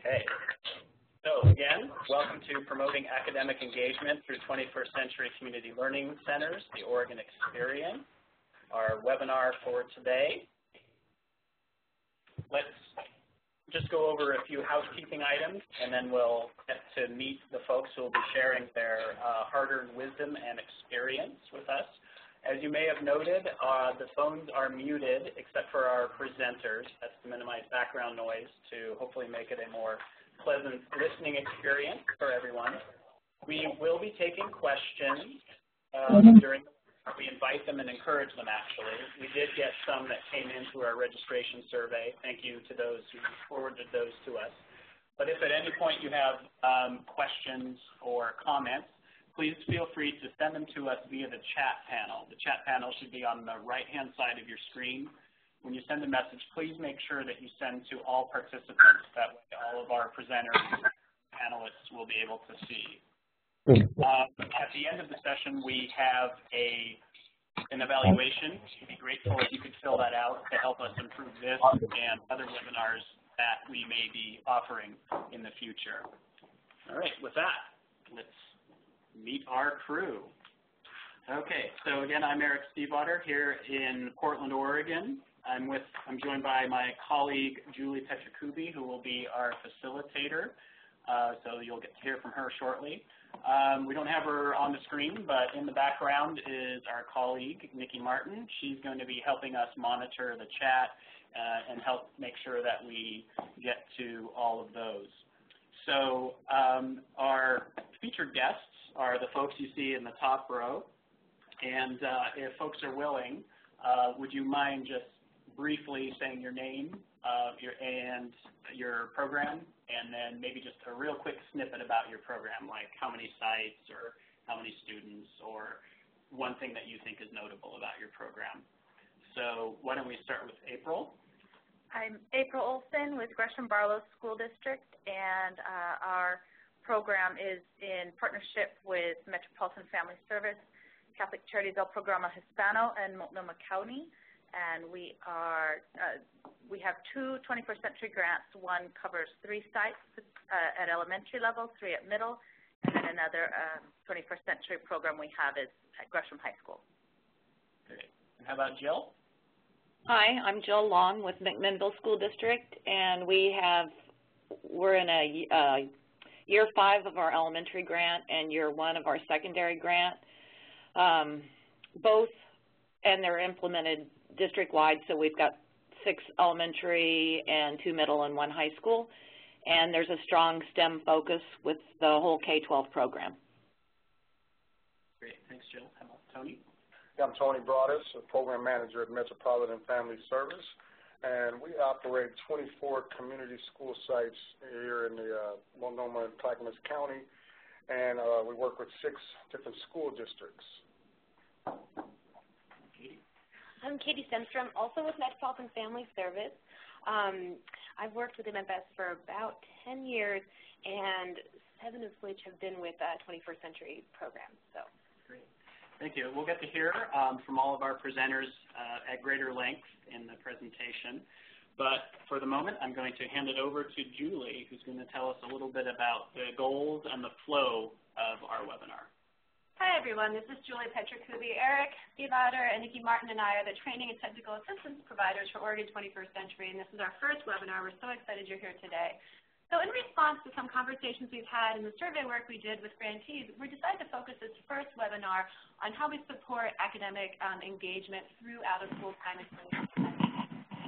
Okay. So again, welcome to Promoting Academic Engagement through 21st Century Community Learning Centers, the Oregon Experience, our webinar for today. Let's just go over a few housekeeping items, and then we'll get to meet the folks who will be sharing their hard-earned wisdom and experience with us. As you may have noted, the phones are muted except for our presenters. That's to minimize background noise to hopefully make it a more pleasant listening experience for everyone. We will be taking questions during the we invite them and encourage them, actually. We did get some that came in through our registration survey. Thank you to those who forwarded those to us. But if at any point you have questions or comments, please feel free to send them to us via the chat panel. The chat panel should be on the right-hand side of your screen. When you send a message, please make sure that you send to all participants. That way all of our presenters and panelists will be able to see. At the end of the session, we have an evaluation. We'd be grateful if you could fill that out to help us improve this and other webinars that we may be offering in the future. All right, with that, let's meet our crew. Okay, so again, I'm Eric Stiefvater here in Portland, Oregon. I'm joined by my colleague, Julie Petrakubi, who will be our facilitator. So you'll get to hear from her shortly. We don't have her on the screen, but in the background is our colleague, Nikki Martin. She's going to be helping us monitor the chat and help make sure that we get to all of those. So our featured guests are the folks you see in the top row. And if folks are willing, would you mind just briefly saying your name and your program, and then maybe just a real quick snippet about your program, like how many sites or how many students or one thing that you think is notable about your program. So why don't we start with April? I'm April Olson with Gresham Barlow School District, and our program is in partnership with Metropolitan Family Service, Catholic Charities El Programa Hispano, and Multnomah County. And we have two 21st century grants. One covers 3 sites at elementary level, 3 at middle, and then another 21st century program we have is at Gresham High School. Great. And how about Jill? Hi, I'm Jill Long with McMinnville School District, and we're in a year 5 of our elementary grant and year 1 of our secondary grant. Both, and they're implemented district-wide, so we've got 6 elementary and 2 middle and 1 high school, and there's a strong STEM focus with the whole K-12 program. Great, thanks, Jill. How about Tony? Yeah, I'm Tony Broadus, a program manager at Metropolitan Family Service, and we operate 24 community school sites here in the Multnomah and Clackamas County, and we work with 6 different school districts. I'm Katie Stenstrom, also with Metropolitan Family Service. I've worked with MFS for about 10 years, and 7 of which have been with 21st century programs. So. Great. Thank you. We'll get to hear from all of our presenters at greater length in the presentation. But for the moment, I'm going to hand it over to Julie, who's going to tell us a little bit about the goals and the flow of our webinar. Hi, everyone. This is Julie Petrakubi. Eric Stiefvater and Nikki Martin and I are the training and technical assistance providers for Oregon 21st Century, and this is our first webinar. We're so excited you're here today. So in response to some conversations we've had in the survey work we did with grantees, we decided to focus this first webinar on how we support academic engagement through out-of-school time experiences.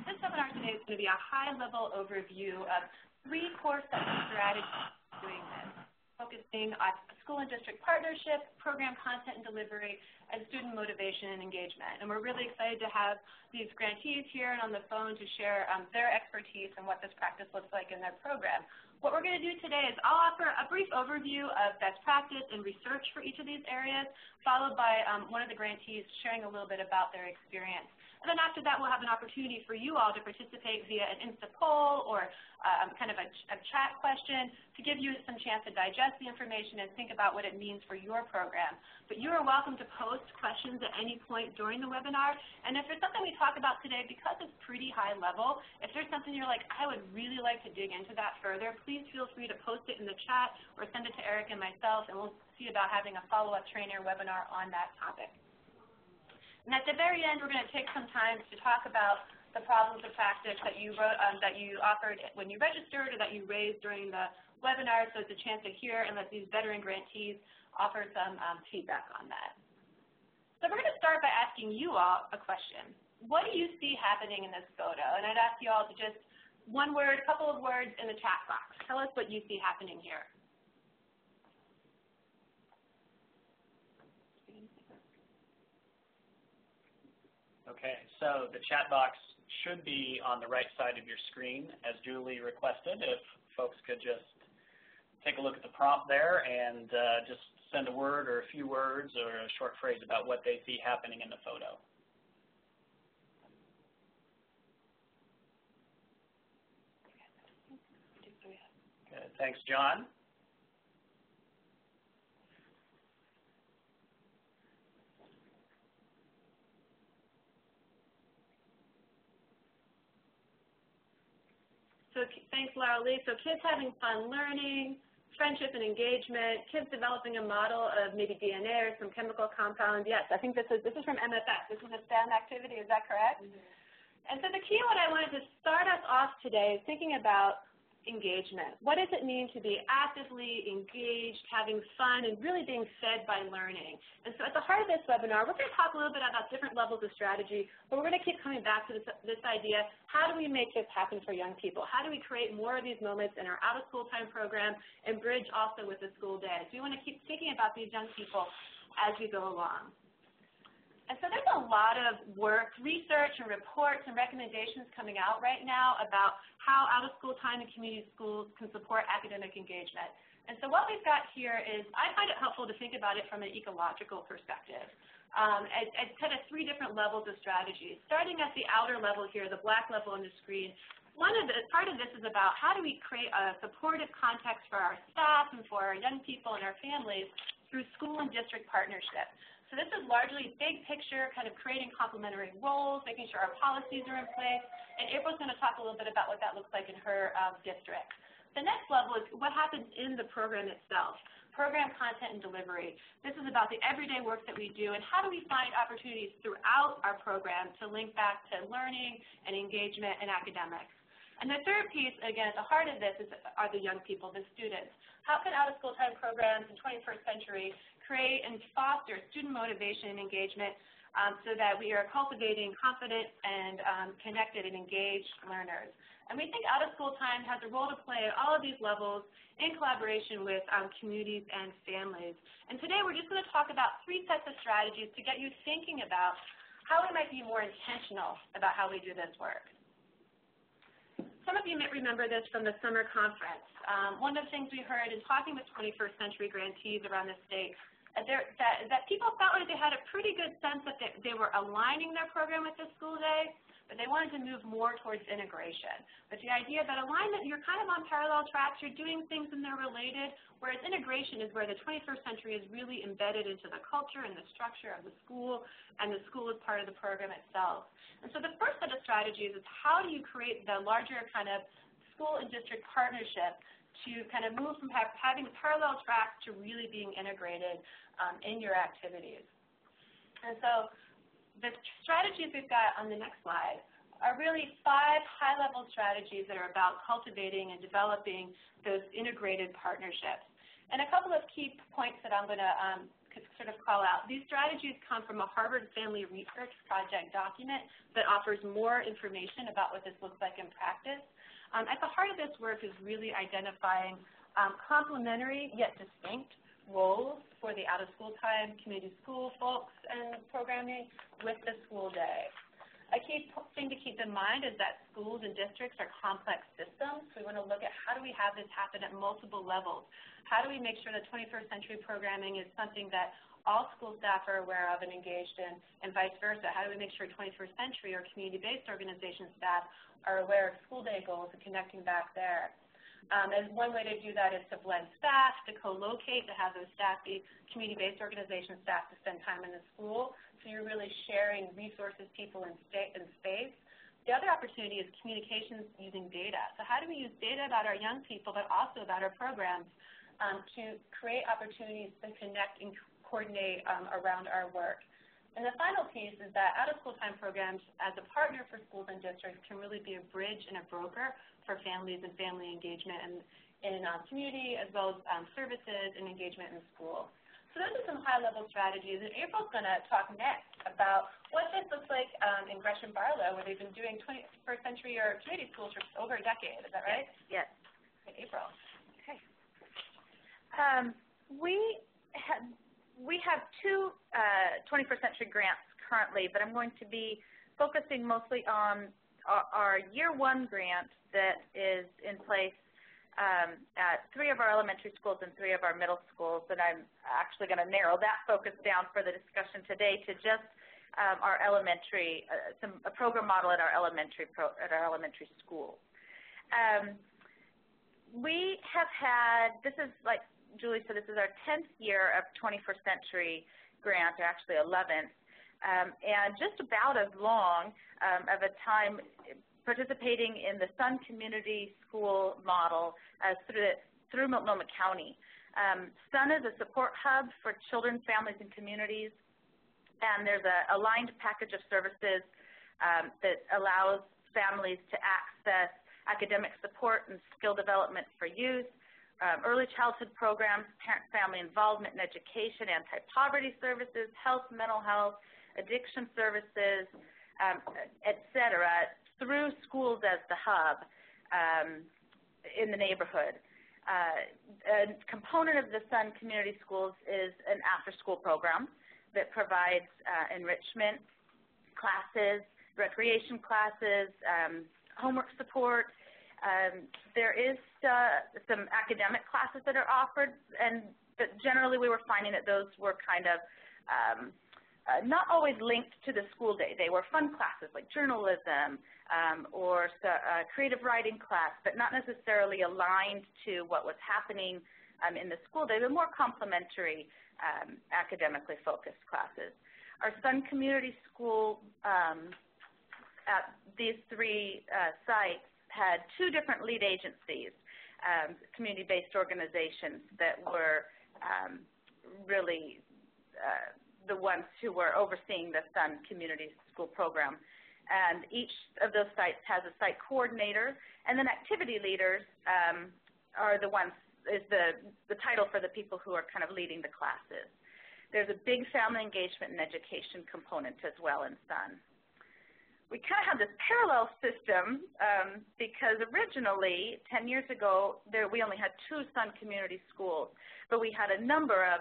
This webinar today is going to be a high-level overview of 3 core sets of strategies for doing this, focusing on school and district partnership, program content and delivery, and student motivation and engagement. And we're really excited to have these grantees here and on the phone to share their expertise and what this practice looks like in their program. What we're going to do today is I'll offer a brief overview of best practice and research for each of these areas, followed by one of the grantees sharing a little bit about their experience. And then after that, we'll have an opportunity for you all to participate via an Insta poll or kind of a chat question to give you some chance to digest the information and think about what it means for your program. But you are welcome to post questions at any point during the webinar. And if there's something we talk about today, because it's pretty high level, if there's something you're like, I would really like to dig into that further, please feel free to post it in the chat or send it to Eric and myself, and we'll see about having a follow-up training or webinar on that topic. And at the very end, we're going to take some time to talk about the problems or tactics that you wrote, that you offered when you registered or that you raised during the webinar, so it's a chance to hear and let these veteran grantees offer some feedback on that. So we're going to start by asking you all a question. What do you see happening in this photo? And I'd ask you all to just one word, a couple of words in the chat box. Tell us what you see happening here. Okay, so the chat box should be on the right side of your screen, as Julie requested. If folks could just take a look at the prompt there and just send a word or a few words or a short phrase about what they see happening in the photo. Good, thanks, John. So thanks, Laura Lee. So kids having fun learning, friendship and engagement, kids developing a model of maybe DNA or some chemical compound. Yes, I think this is from MFS. This is a STEM activity. Is that correct? Mm-hmm. And so the key what I wanted to start us off today is thinking about engagement. What does it mean to be actively engaged, having fun, and really being fed by learning? And so at the heart of this webinar, we're going to talk a little bit about different levels of strategy, but we're going to keep coming back to this idea, how do we make this happen for young people? How do we create more of these moments in our out-of-school time program and bridge also with the school day? So we want to keep thinking about these young people as we go along. And so there's a lot of work, research, and reports and recommendations coming out right now about how out-of-school time in community schools can support academic engagement. And so what we've got here is, I find it helpful to think about it from an ecological perspective. At kind of three different levels of strategies. Starting at the outer level here, the black level on the screen, part of this is about how do we create a supportive context for our staff and for our young people and our families through school and district partnership. So this is largely big picture, kind of creating complementary roles, making sure our policies are in place, and April's going to talk a little bit about what that looks like in her district. The next level is what happens in the program itself, program content and delivery. This is about the everyday work that we do and how do we find opportunities throughout our program to link back to learning and engagement and academics. And the third piece, again, at the heart of this are the young people, the students. How can out-of-school time programs in the 21st century create and foster student motivation and engagement so that we are cultivating confident and connected and engaged learners? And we think out-of-school time has a role to play at all of these levels in collaboration with communities and families. And today we're just going to talk about three sets of strategies to get you thinking about how we might be more intentional about how we do this work. Some of you may remember this from the summer conference. One of the things we heard in talking with 21st century grantees around the state that people felt like they had a pretty good sense that they were aligning their program with the school day, but they wanted to move more towards integration. But the idea that alignment, you're kind of on parallel tracks, you're doing things and they're related, whereas integration is where the 21st century is really embedded into the culture and the structure of the school, and the school is part of the program itself. And so the first set of strategies is how do you create the larger kind of school and district partnership to kind of move from having parallel tracks to really being integrated in your activities. And so the strategies we've got on the next slide are really 5 high-level strategies that are about cultivating and developing those integrated partnerships. And a couple of key points that I'm going to sort of call out. These strategies come from a Harvard Family Research Project document that offers more information about what this looks like in practice. At the heart of this work is really identifying complementary yet distinct roles for the out-of-school time, community school folks, and programming with the school day. A key thing to keep in mind is that schools and districts are complex systems. So we want to look at how do we have this happen at multiple levels. How do we make sure that 21st century programming is something that all school staff are aware of and engaged in, and vice versa? How do we make sure 21st century or community-based organization staff are aware of school day goals and connecting back there? And one way to do that is to blend staff, to co-locate, to have those staff be community-based organization staff to spend time in the school. So you're really sharing resources, people, and space. The other opportunity is communications using data. So how do we use data about our young people, but also about our programs, to create opportunities to connect and coordinate around our work? And the final piece is that out-of-school time programs, as a partner for schools and districts, can really be a bridge and a broker for families and family engagement in community, as well as services and engagement in the school. So those are some high-level strategies. And April's going to talk next about what this looks like in Gresham Barlow, where they've been doing 21st century or community schools for over a decade. Is that right? Yes. Okay, April. Okay. We have two 21st century grants currently, but I'm going to be focusing mostly on our Year 1 grant that is in place at 3 of our elementary schools and 3 of our middle schools, and I'm actually going to narrow that focus down for the discussion today to just our elementary, a program model at our elementary school. We have had, this is like Julie said, this is our 10th year of 21st century grant, or actually 11th, and just about as long of a time participating in the Sun Community School model as through Multnomah County. Sun is a support hub for children, families, and communities, and there's an aligned package of services that allows families to access academic support and skill development for youth, early childhood programs, parent-family involvement in education, anti-poverty services, health, mental health, addiction services, et cetera, through schools as the hub in the neighborhood. A component of the Sun Community Schools is an after-school program that provides enrichment classes, recreation classes, homework support. There is some academic classes that are offered, but generally we were finding that those were kind of not always linked to the school day. They were fun classes like journalism or creative writing class, but not necessarily aligned to what was happening in the school day, but more complementary academically focused classes. Our Sun Community School at these 3 sites had 2 different lead agencies, community-based organizations that were really the ones who were overseeing the Sun Community School program. And each of those sites has a site coordinator, and then activity leaders are the ones, is the title for the people who are kind of leading the classes. There's a big family engagement and education component as well in Sun. We kind of have this parallel system because originally, 10 years ago, we only had 2 Sun Community Schools, but we had a number of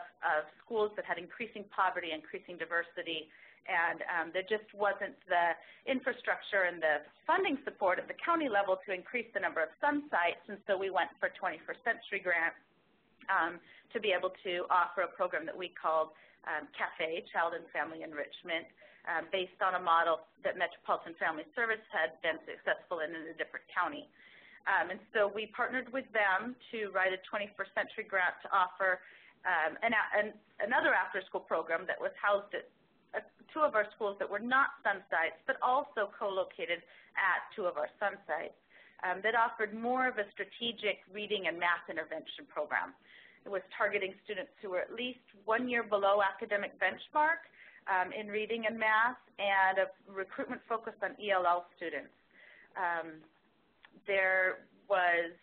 schools that had increasing poverty, increasing diversity, and there just wasn't the infrastructure and the funding support at the county level to increase the number of Sun sites, and so we went for 21st Century Grant to be able to offer a program that we called CAFE, Child and Family Enrichment, based on a model that Metropolitan Family Service had been successful in a different county. And so we partnered with them to write a 21st Century Grant to offer another after-school program that was housed at 2 of our schools that were not Sun sites, but also co-located at 2 of our Sun sites, that offered more of a strategic reading and math intervention program. It was targeting students who were at least 1 year below academic benchmark in reading and math, and a recruitment focus on ELL students. There was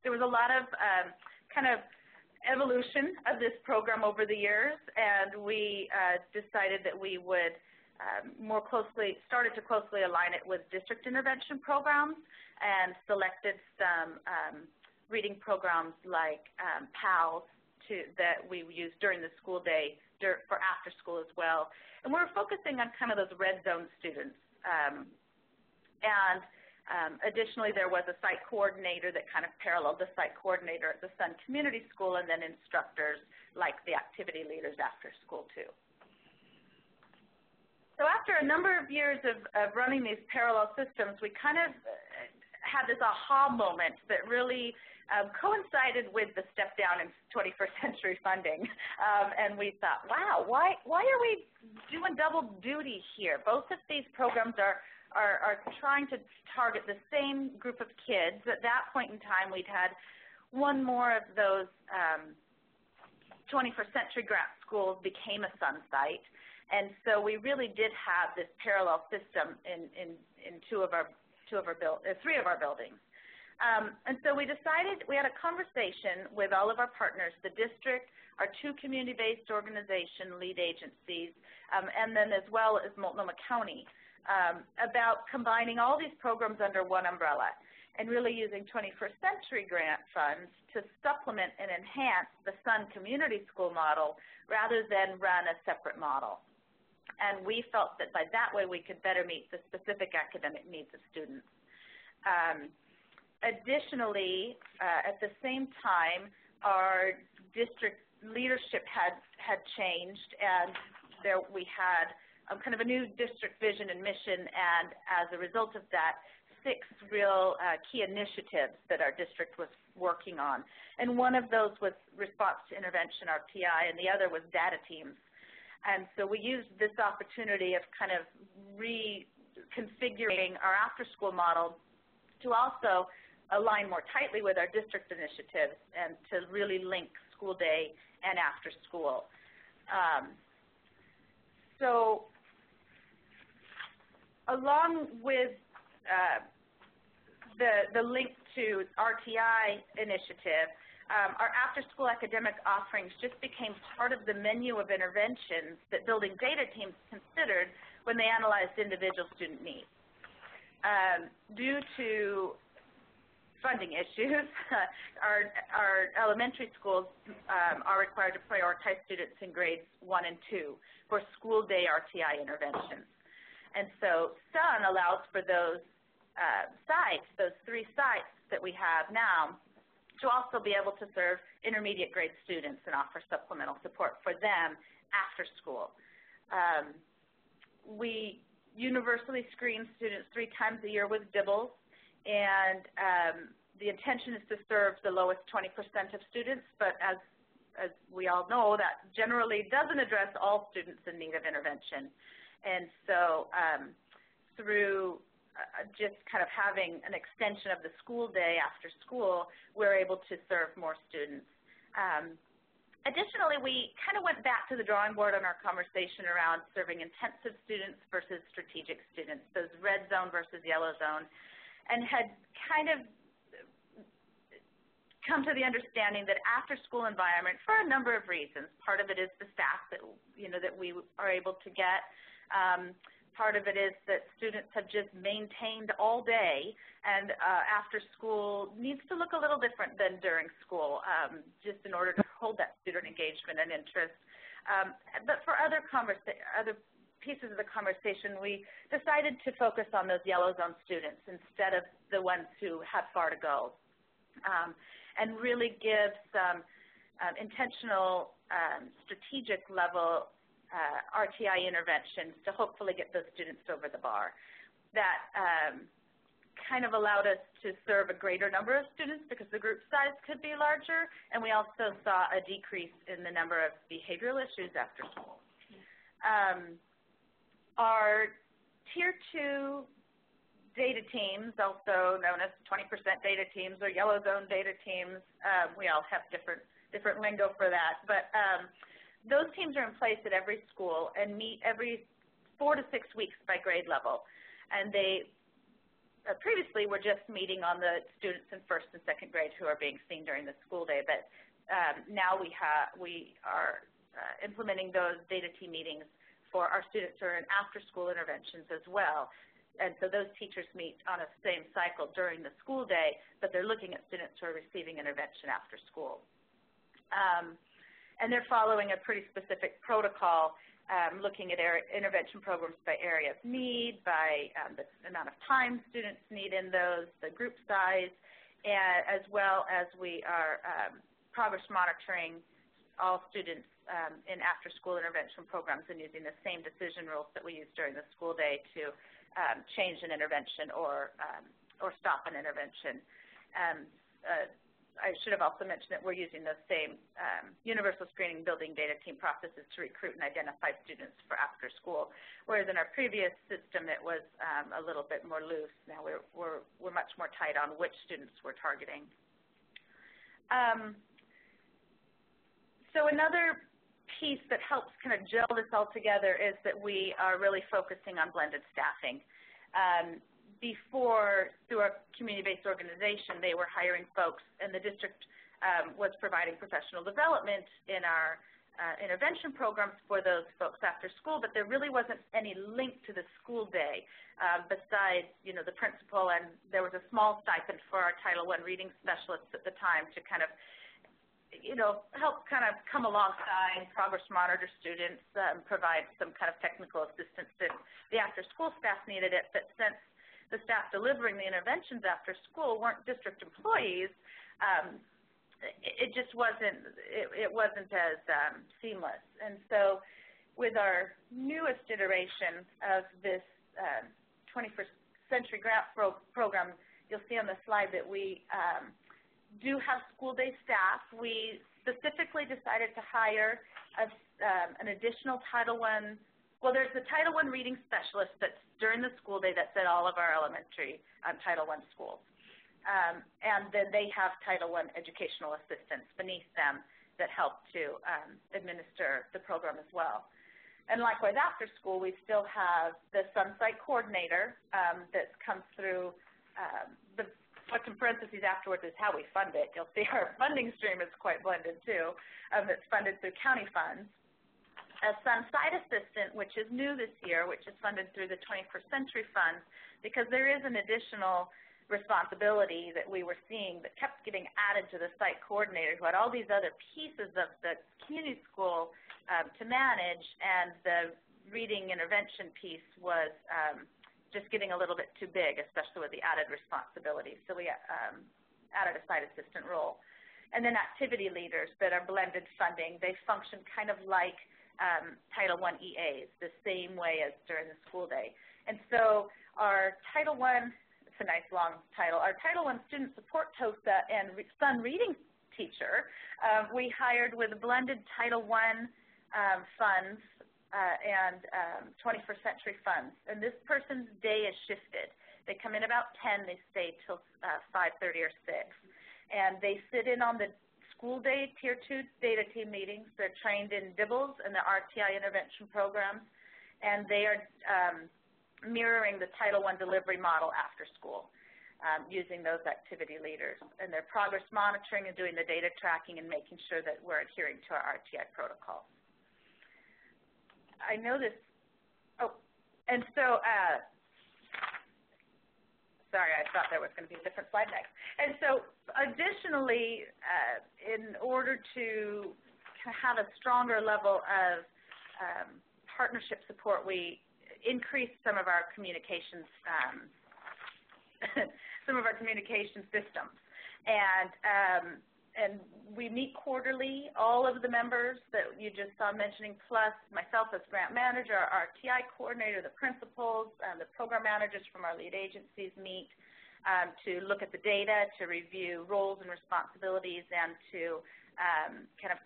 a lot of kind of evolution of this program over the years, and we decided that we would started to closely align it with district intervention programs, and selected some reading programs like PALS that we use during the school day for after school as well. And we're focusing on kind of those red zone students. And Additionally, there was a site coordinator that kind of paralleled the site coordinator at the Sun Community School, and then instructors like the activity leaders after school too. So after a number of years of running these parallel systems, we kind of had this aha moment that really coincided with the step down in 21st century funding. And we thought, wow, why are we doing double duty here? Both of these programs are trying to target the same group of kids. At that point in time, we'd had one more of those 21st century grant schools became a Sun site. And so we really did have this parallel system in three of our buildings. And so we decided, we had a conversation with all of our partners, the district, our two community-based organization lead agencies, and then as well as Multnomah County, about combining all these programs under one umbrella and really using 21st century grant funds to supplement and enhance the Sun Community School model rather than run a separate model. And we felt that by that way we could better meet the specific academic needs of students. Additionally, at the same time, our district leadership had changed, and we had kind of a new district vision and mission, and as a result of that, 6 real key initiatives that our district was working on. And one of those was response to intervention, RTI, and the other was data teams. And so we used this opportunity of kind of reconfiguring our after-school model to also align more tightly with our district initiatives and to really link school day and after school. So along with the link to RTI initiative, our after-school academic offerings just became part of the menu of interventions that building data teams considered when they analyzed individual student needs. Due to funding issues, our elementary schools are required to prioritize students in grades 1 and 2 for school day RTI interventions. And so Sun allows for those sites, those 3 sites that we have now, to also be able to serve intermediate grade students and offer supplemental support for them after school. We universally screen students 3 times a year with DIBELS, and the intention is to serve the lowest 20% of students, but as we all know, that generally doesn't address all students in need of intervention. And so through just kind of having an extension of the school day after school, we're able to serve more students. Additionally, we kind of went back to the drawing board on our conversation around serving intensive students versus strategic students, those red zone versus yellow zone, and had kind of come to the understanding that after-school environment, for a number of reasons, part of it is the staff that we are able to get. Part of it is that students have just maintained all day, and after school needs to look a little different than during school, just in order to hold that student engagement and interest. But for other pieces of the conversation, we decided to focus on those yellow zone students instead of the ones who have far to go, and really give some intentional, strategic level RTI interventions to hopefully get those students over the bar. That kind of allowed us to serve a greater number of students because the group size could be larger, and we also saw a decrease in the number of behavioral issues after school. Our Tier 2 data teams, also known as 20% data teams or yellow zone data teams, we all have different lingo for that, but those teams are in place at every school and meet every 4 to 6 weeks by grade level. And they previously were just meeting on the students in 1st and 2nd grade who are being seen during the school day, but now we are implementing those data team meetings for our students who are in after-school interventions as well. And so those teachers meet on a same cycle during the school day, but they're looking at students who are receiving intervention after school. And they're following a pretty specific protocol looking at intervention programs by area of need, by the amount of time students need in those, the group size, and as well as we are progress monitoring all students in after-school intervention programs and using the same decision rules that we use during the school day to change an intervention or stop an intervention. I should have also mentioned that we're using those same universal screening building data team processes to recruit and identify students for after school, whereas in our previous system it was a little bit more loose. Now we're much more tight on which students we're targeting. So another piece that helps kind of gel this all together is that we are really focusing on blended staffing. Before, through our community-based organization, they were hiring folks, and the district was providing professional development in our intervention programs for those folks after school, but there really wasn't any link to the school day besides, the principal, and there was a small stipend for our Title I reading specialists at the time to kind of, help kind of come alongside, progress monitor students, provide some kind of technical assistance if the after-school staff needed it, but since the staff delivering the interventions after school weren't district employees, it just wasn't, it wasn't as seamless. And so with our newest iteration of this 21st Century Grant Program, you'll see on the slide that we do have school day staff. We specifically decided to hire an additional Title I. Well, there's the Title I reading specialist that's during the school day that's at all of our elementary Title I schools. And then they have Title I educational assistants beneath them that help to administer the program as well. And likewise, after school, we still have the Sunsite coordinator that comes through. What's in parentheses afterwards is how we fund it. You'll see our funding stream is quite blended too. It's funded through county funds. A Sunsite assistant, which is new this year, which is funded through the 21st Century Fund, because there is an additional responsibility that we were seeing that kept getting added to the site coordinator, who had all these other pieces of the community school to manage, and the reading intervention piece was just getting a little bit too big, especially with the added responsibility. So we added a site assistant role. And then activity leaders that are blended funding, they function kind of like Title I EAs, the same way as during the school day. And so our Title I, it's a nice long title, our Title I student support TOSA and Sun reading teacher, we hired with blended Title I funds and 21st Century funds. And this person's day is shifted. They come in about 10, they stay till 5:30 or 6. And they sit in on the school day Tier 2 data team meetings. They're trained in DIBELS and the RTI intervention programs, and they are mirroring the Title I delivery model after school using those activity leaders. And they're progress monitoring and doing the data tracking and making sure that we're adhering to our RTI protocols. I know this, and so, sorry, I thought there was going to be a different slide next. And so additionally, in order to have a stronger level of partnership support, we increased some of our communications systems. And we meet quarterly, all of the members that you just saw mentioning, plus myself as grant manager, our RTI coordinator, the principals, the program managers from our lead agencies meet to look at the data, to review roles and responsibilities, and to kind of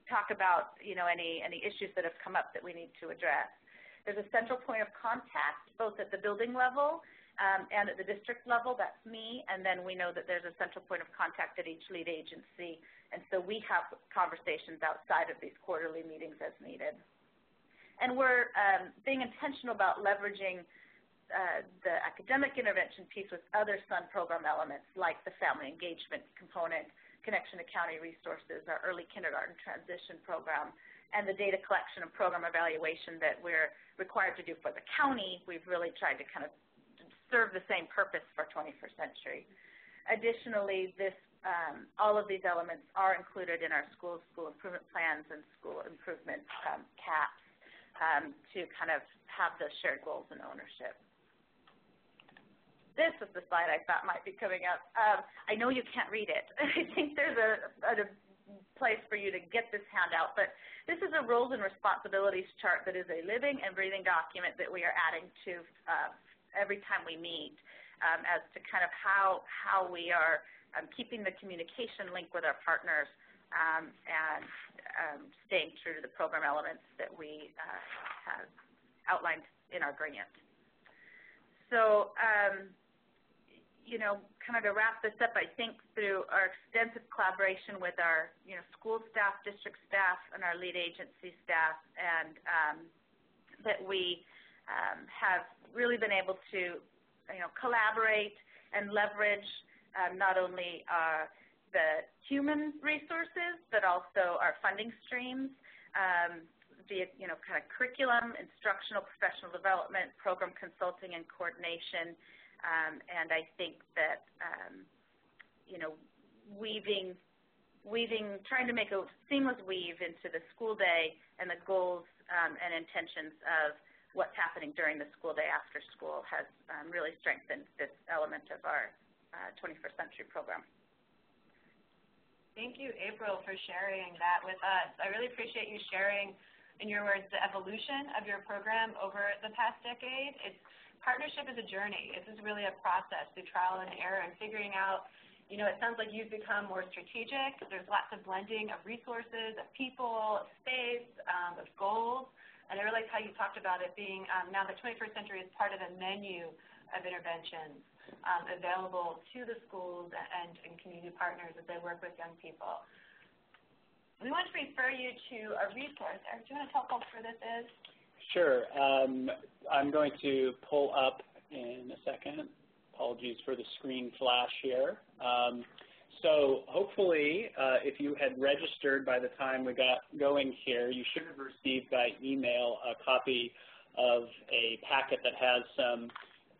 talk about, any issues that have come up that we need to address. There's a central point of contact, both at the building level and at the district level. That's me, and then we know that there's a central point of contact at each lead agency, and so we have conversations outside of these quarterly meetings as needed. And we're being intentional about leveraging the academic intervention piece with other SUN program elements, like the family engagement component, connection to county resources, our early kindergarten transition program, and the data collection and program evaluation that we're required to do for the county. We've really tried to kind of serve the same purpose for 21st Century. Additionally, all of these elements are included in our school improvement plans and school improvement caps to kind of have those shared goals and ownership. This is the slide I thought might be coming up. I know you can't read it. I think there's a place for you to get this handout, but this is a roles and responsibilities chart that is a living and breathing document that we are adding to every time we meet as to kind of how we are keeping the communication link with our partners and staying true to the program elements that we have outlined in our grant. So, you know, kind of to wrap this up, I think through our extensive collaboration with our, you know, school staff, district staff, and our lead agency staff, and that we have really been able to, you know, collaborate and leverage not only the human resources, but also our funding streams via, you know, kind of curriculum, instructional, professional development, program consulting, and coordination. And I think that, you know, trying to make a seamless weave into the school day and the goals and intentions of what's happening during the school day after school has really strengthened this element of our 21st century program. Thank you, April, for sharing that with us. I really appreciate you sharing, in your words, the evolution of your program over the past decade. Partnership is a journey. This is really a process through trial and error and figuring out, you know, it sounds like you've become more strategic. There's lots of blending of resources, of people, of space, of goals. And I really like how you talked about it being now the 21st century is part of a menu of interventions available to the schools and community partners as they work with young people. We want to refer you to a resource. Eric, do you want to tell folks where this is? Sure. I'm going to pull up in a second. Apologies for the screen flash here. So hopefully, if you had registered by the time we got going here, you should have received by email a copy of a packet that has some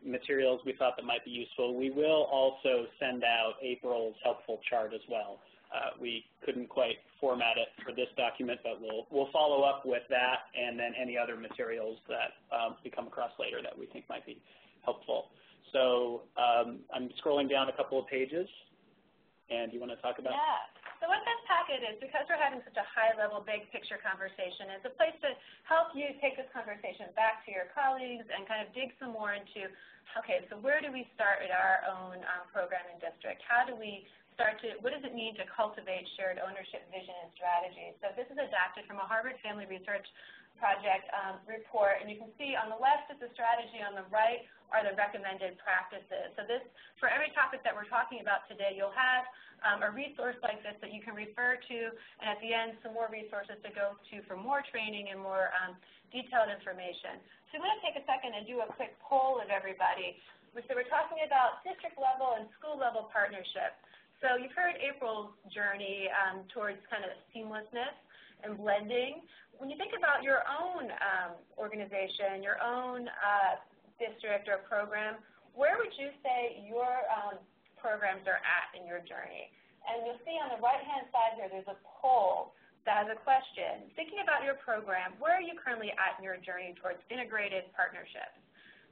materials we thought that might be useful. We will also send out April's helpful chart as well. We couldn't quite format it for this document, but we'll follow up with that and then any other materials that we come across later that we think might be helpful. So I'm scrolling down a couple of pages, and you want to talk about? Yeah. So what this packet is, because we're having such a high-level, big-picture conversation, it's a place to help you take this conversation back to your colleagues and kind of dig some more into, okay, so where do we start at our own program and district? How do we start to, what does it mean to cultivate shared ownership, vision, and strategy? So this is adapted from a Harvard Family Research Project report, and you can see on the left is the strategy, on the right are the recommended practices. So this, for every topic that we're talking about today, you'll have a resource like this that you can refer to, and at the end, some more resources to go to for more training and more detailed information. So I'm going to take a second and do a quick poll of everybody. So we're talking about district level and school level partnership. So you've heard April's journey towards kind of seamlessness and blending. When you think about your own organization, your own district or program, where would you say your programs are at in your journey? And you'll see on the right-hand side here, there's a poll that has a question. Thinking about your program, where are you currently at in your journey towards integrated partnerships?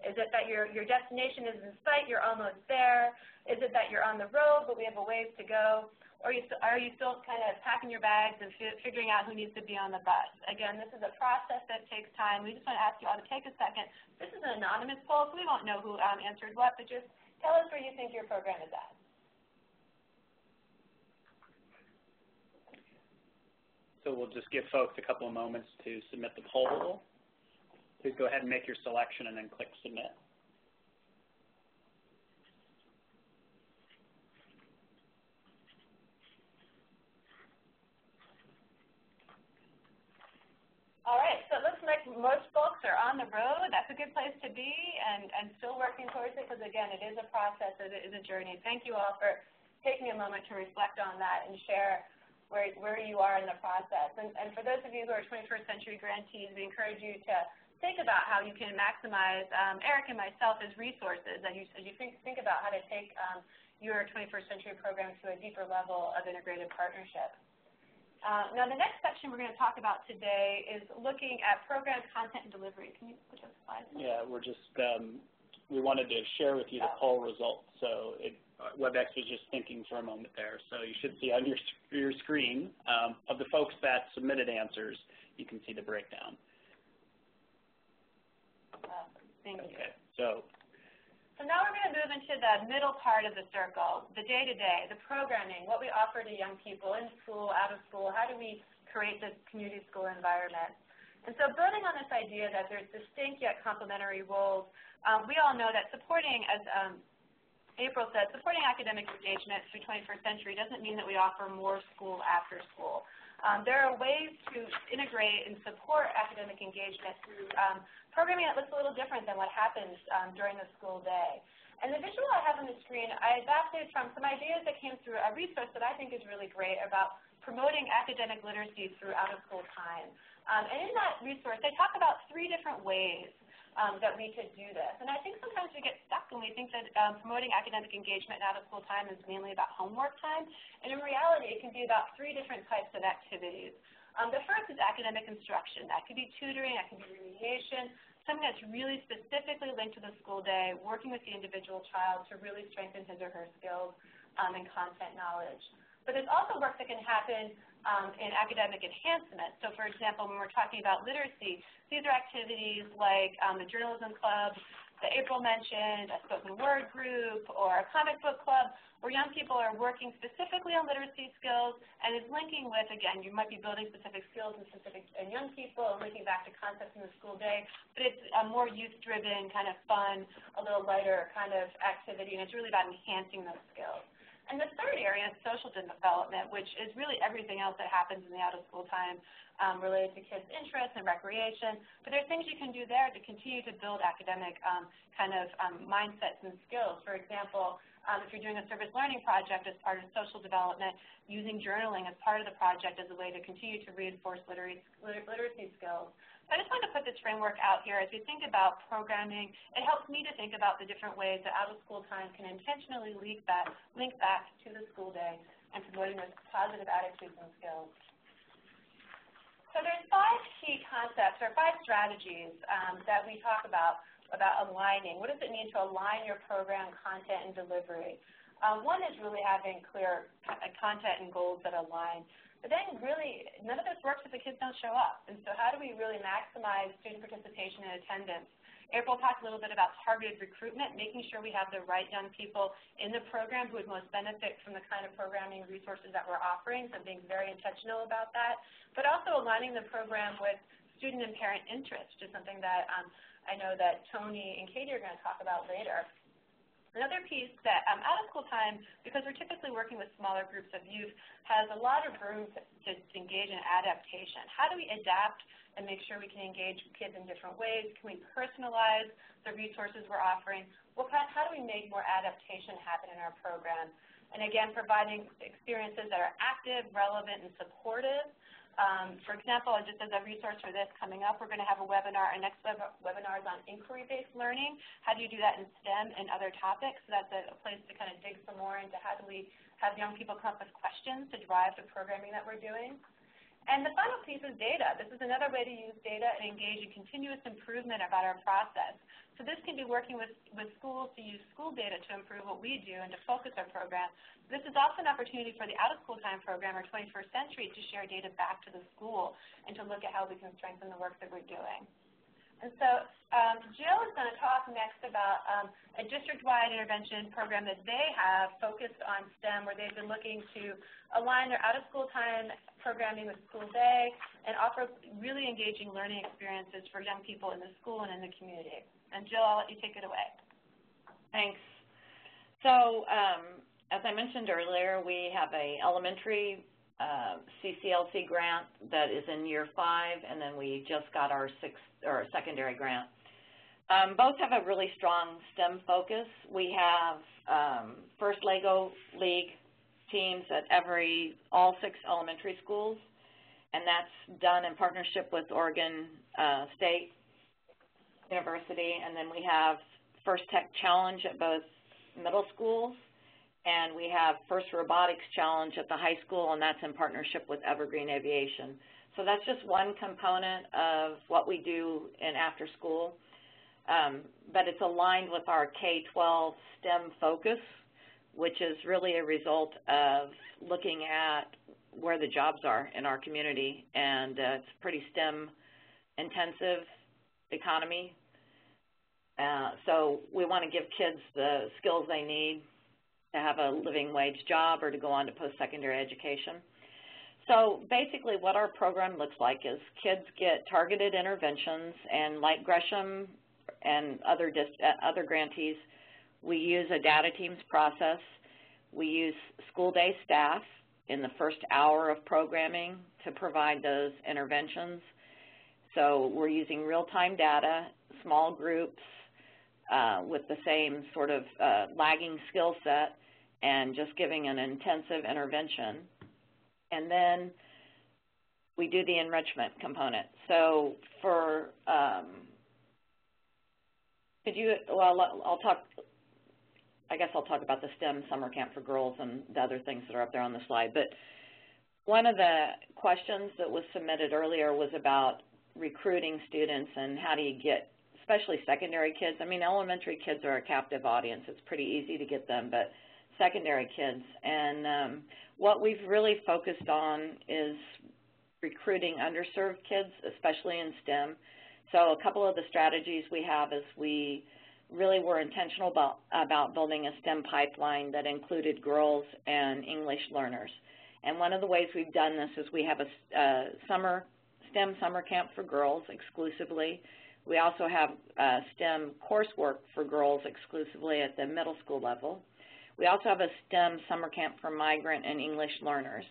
Is it that your destination is in sight, you're almost there? Is it that you're on the road, but we have a ways to go? Or are you still kind of packing your bags and figuring out who needs to be on the bus? Again, this is a process that takes time. We just want to ask you all to take a second. This is an anonymous poll, so we won't know who answered what, but just tell us where you think your program is at. So we'll just give folks a couple of moments to submit the poll. Please go ahead and make your selection and then click Submit. All right, so it looks like most folks are on the road. That's a good place to be and still working towards it because, again, it is a process, it is a journey. Thank you all for taking a moment to reflect on that and share where you are in the process. And for those of you who are 21st century grantees, we encourage you to think about how you can maximize Eric and myself as resources as you think about how to take your 21st century program to a deeper level of integrated partnership. Now, the next section we're going to talk about today is looking at program content and delivery. Can you put those slides in? Yeah, we're just, we wanted to share with you the poll results. So WebEx was just thinking for a moment there. So you should see on your screen of the folks that submitted answers, you can see the breakdown. Thank you. Okay, so now we're going to move into the middle part of the circle, the day-to-day, the programming, what we offer to young people in school, out of school, how do we create this community school environment. And so building on this idea that there's distinct yet complementary roles, we all know that supporting, as April said, supporting academic engagement through 21st century doesn't mean that we offer more school after school. There are ways to integrate and support academic engagement through programming that looks a little different than what happens during the school day. And the visual I have on the screen, I adapted from some ideas that came through a resource that I think is really great about promoting academic literacy through out-of-school time. And in that resource, they talk about 3 different ways that we could do this. And I think sometimes we get stuck when we think that promoting academic engagement in out-of-school time is mainly about homework time. And in reality, it can be about 3 different types of activities. The first is academic instruction. That could be tutoring, that could be remediation, something that's really specifically linked to the school day, working with the individual child to really strengthen his or her skills and content knowledge. But there's also work that can happen in academic enhancement. So for example, when we're talking about literacy, these are activities like the journalism club that April mentioned, a spoken word group, or a comic book club, where young people are working specifically on literacy skills and is linking with, again, you might be building specific skills in young people and linking back to concepts in the school day, but it's a more youth-driven, kind of fun, a little lighter kind of activity, and it's really about enhancing those skills. And the third area is social development, which is really everything else that happens in the out-of-school time related to kids' interests and recreation. But there's things you can do there to continue to build academic mindsets and skills. For example, if you're doing a service learning project as part of social development, using journaling as part of the project as a way to continue to reinforce literacy skills. So I just wanted to put this framework out here as we think about programming. It helps me to think about the different ways that out-of-school time can intentionally link back to the school day and promoting those positive attitudes and skills. So there's 5 key concepts or 5 strategies that we talk about aligning. What does it mean to align your program content and delivery? One is really having clear content and goals that align. But then really, none of this works if the kids don't show up. And so how do we really maximize student participation and attendance? April talked a little bit about targeted recruitment, making sure we have the right young people in the program who would most benefit from the kind of programming resources that we're offering, so being very intentional about that. But also aligning the program with student and parent interest, which is something that I know that Tony and Katie are going to talk about later. Another piece that out-of-school time, because we're typically working with smaller groups of youth, has a lot of room to engage in adaptation. How do we adapt and make sure we can engage kids in different ways? Can we personalize the resources we're offering? How do we make more adaptation happen in our program? And again, providing experiences that are active, relevant, and supportive. For example, just as a resource for this coming up, we're going to have a webinar. Our next webinar is on inquiry-based learning. How do you do that in STEM and other topics? So that's a place to kind of dig some more into how do we have young people come up with questions to drive the programming that we're doing. And the final piece is data. This is another way to use data and engage in continuous improvement about our process. So this can be working with schools to use school data to improve what we do and to focus our program. This is also an opportunity for the out-of-school time program or 21st century to share data back to the school and to look at how we can strengthen the work that we're doing. And so Jill is going to talk next about a district-wide intervention program that they have focused on STEM, where they've been looking to align their out-of-school time programming with school day and offer really engaging learning experiences for young people in the school and in the community. And Jill, I'll let you take it away. Thanks. So as I mentioned earlier, we have an elementary CCLC grant that is in year 5, and then we just got our secondary grant. Both have a really strong STEM focus. We have first LEGO League teams at all 6 elementary schools, and that's done in partnership with Oregon State University. And then we have First Tech Challenge at both middle schools And we have First Robotics Challenge at the high school, and that's in partnership with Evergreen Aviation. So that's just one component of what we do in after school, but it's aligned with our K-12 STEM focus, which is really a result of looking at where the jobs are in our community, and it's a pretty STEM-intensive economy. So we want to give kids the skills they need to have a living wage job or to go on to post-secondary education. So basically what our program looks like is kids get targeted interventions, and like Gresham and other grantees, we use a data teams process. We use school day staff in the first hour of programming to provide those interventions. So we're using real-time data, small groups with the same sort of lagging skill set, and just giving an intensive intervention. And then we do the enrichment component. So for, I'll talk about the STEM summer camp for girls and the other things that are up there on the slide. But one of the questions that was submitted earlier was about recruiting students and how do you get, especially secondary kids. I mean, elementary kids are a captive audience. It's pretty easy to get them, but secondary kids. And what we've really focused on is recruiting underserved kids, especially in STEM. So a couple of the strategies we have is we really were intentional about building a STEM pipeline that included girls and English learners. And one of the ways we've done this is we have a STEM summer camp for girls exclusively. We also have STEM coursework for girls exclusively at the middle school level. We also have a STEM summer camp for migrant and English learners.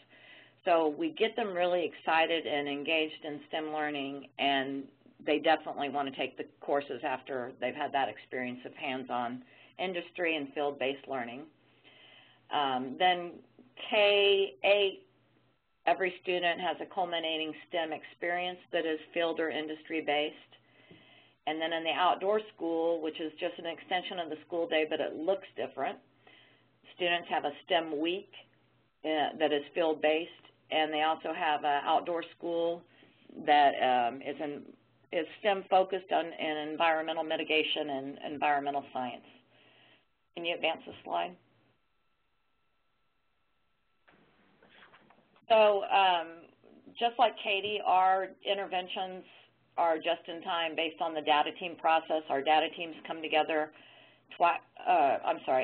So we get them really excited and engaged in STEM learning, and they definitely want to take the courses after they've had that experience of hands-on industry and field-based learning. Then K-8, every student has a culminating STEM experience that is field or industry-based. And then in the outdoor school, which is just an extension of the school day, but it looks different, students have a STEM week that is field-based, and they also have an outdoor school that is STEM-focused on in environmental mitigation and environmental science. Can you advance the slide? So just like Katie, our interventions are just in time based on the data team process. Our data teams come together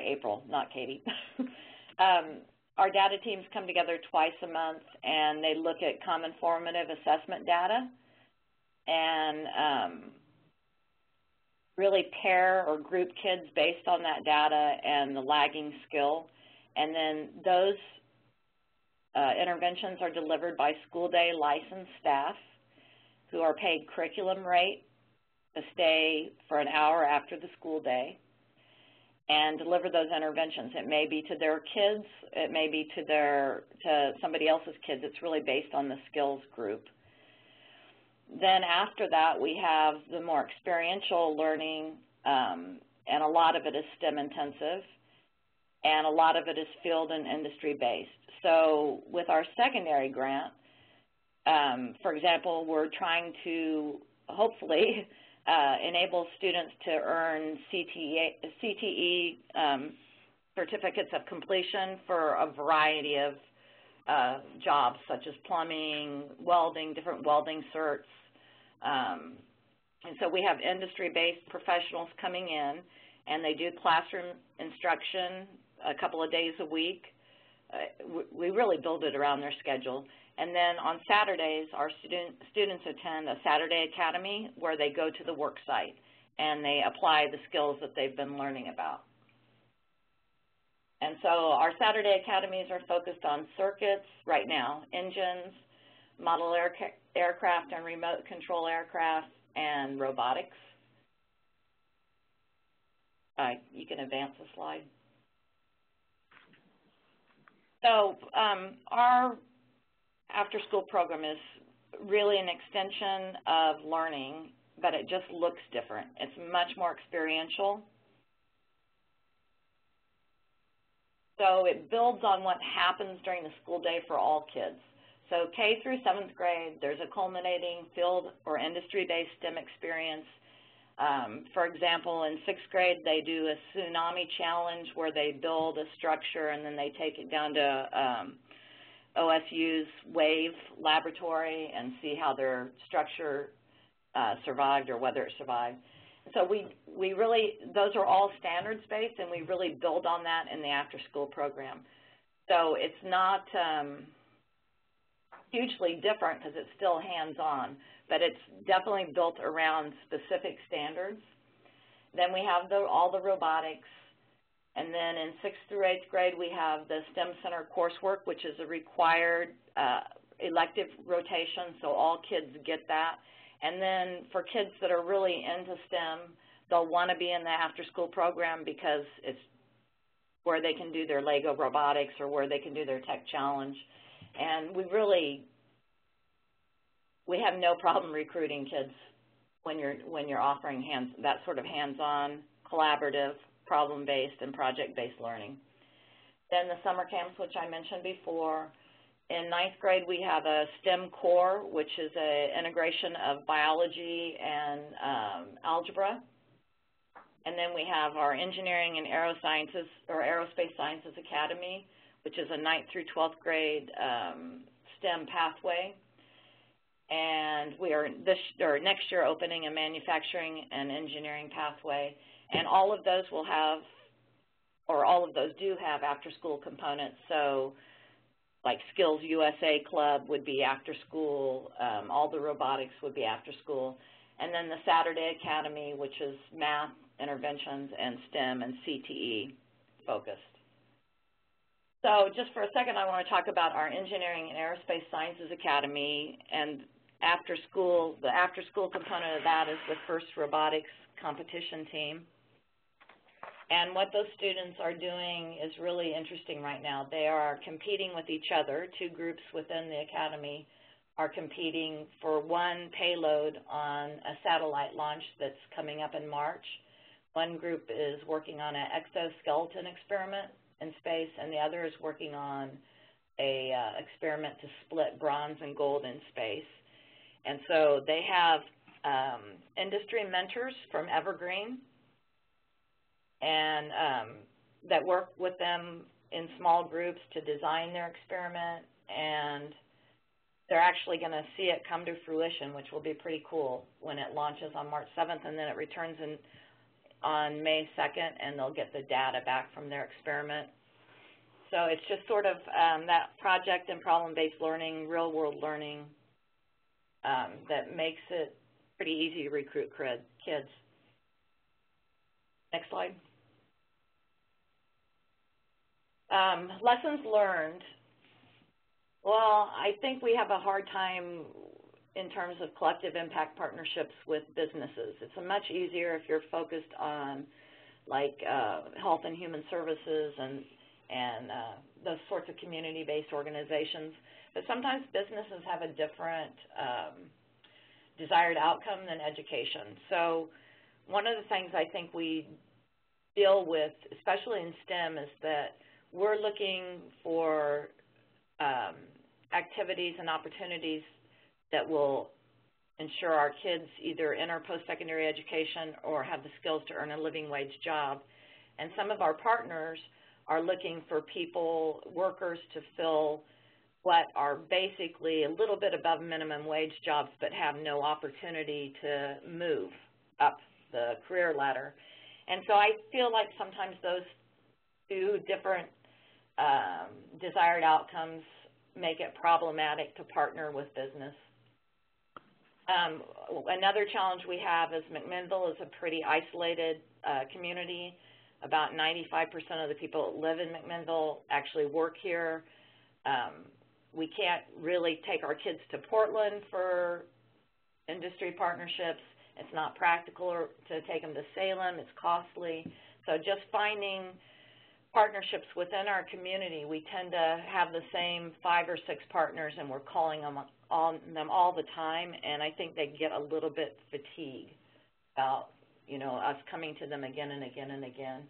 April, not Katie. Our data teams come together twice a month, and they look at common formative assessment data and really pair or group kids based on that data and the lagging skill. And then those interventions are delivered by school day licensed staff who are paid curriculum rate to stay for an hour after the school day and deliver those interventions. It may be to their kids, it may be to somebody else's kids. It's really based on the skills group. Then after that, we have the more experiential learning, and a lot of it is STEM intensive, and a lot of it is field and industry based. So with our secondary grant, for example, we're trying to hopefully enable students to earn CTE certificates of completion for a variety of jobs, such as plumbing, welding, different welding certs. And so we have industry-based professionals coming in, and they do classroom instruction a couple of days a week. We really build it around their schedule. And then on Saturdays, our students attend a Saturday academy where they go to the work site and they apply the skills that they've been learning about. And so our Saturday academies are focused on circuits right now, engines, model aircraft and remote control aircraft, and robotics. You can advance the slide. So our after-school program is really an extension of learning, but it just looks different. It's much more experiential. So it builds on what happens during the school day for all kids. So K through 7th grade, there's a culminating field or industry-based STEM experience. For example, in 6th grade, they do a tsunami challenge where they build a structure and then they take it down to OSU's WAVE laboratory and see how their structure survived or whether it survived. So we really, those are all standards-based, and we really build on that in the after-school program. So it's not hugely different because it's still hands-on, but it's definitely built around specific standards. Then we have all the robotics, and then in 6th through 8th grade we have the STEM Center coursework, which is a required elective rotation, so all kids get that. And then for kids that are really into STEM, they'll want to be in the after-school program because it's where they can do their Lego robotics or where they can do their tech challenge. And we have no problem recruiting kids when you're offering that sort of hands-on, collaborative, problem-based, and project-based learning. Then the summer camps, which I mentioned before. In 9th grade, we have a STEM core, which is an integration of biology and algebra. And then we have our engineering and aerosciences, or aerospace sciences academy, which is a 9th through 12th grade STEM pathway. And we are next year opening a manufacturing and engineering pathway. And all of those will have, or all of those do have after-school components. So like Skills USA Club would be after school, all the robotics would be after school, and then the Saturday Academy, which is math, interventions, and STEM and CTE focused. So just for a second, I want to talk about our Engineering and Aerospace Sciences Academy, and the after-school component of that is the FIRST Robotics competition team. And what those students are doing is really interesting right now. They are competing with each other. 2 groups within the academy are competing for one payload on a satellite launch that's coming up in March. One group is working on an exoskeleton experiment in space, and the other is working on a experiment to split bronze and gold in space. And so they have industry mentors from Evergreen, and that work with them in small groups to design their experiment, and they're actually going to see it come to fruition, which will be pretty cool when it launches on March 7th, and then it returns on May 2nd, and they'll get the data back from their experiment. So it's just sort of that project and problem-based learning, real-world learning that makes it pretty easy to recruit kids. Next slide. Lessons learned. Well, I think we have a hard time in terms of collective impact partnerships with businesses. It's much easier if you're focused on like health and human services and those sorts of community-based organizations. But sometimes businesses have a different desired outcome than education. So one of the things I think we deal with, especially in STEM, is that we're looking for activities and opportunities that will ensure our kids either enter post-secondary education or have the skills to earn a living wage job. And some of our partners are looking for workers to fill what are basically a little bit above minimum wage jobs but have no opportunity to move up the career ladder. And so I feel like sometimes those 2 different desired outcomes make it problematic to partner with business. Another challenge we have is McMinnville is a pretty isolated community. About 95% of the people that live in McMinnville actually work here. We can't really take our kids to Portland for industry partnerships. It's not practical to take them to Salem. It's costly. So just finding partnerships within our community, we tend to have the same 5 or 6 partners, and we're calling them on them all the time, and I think they get a little bit fatigued about, us coming to them again and again and again.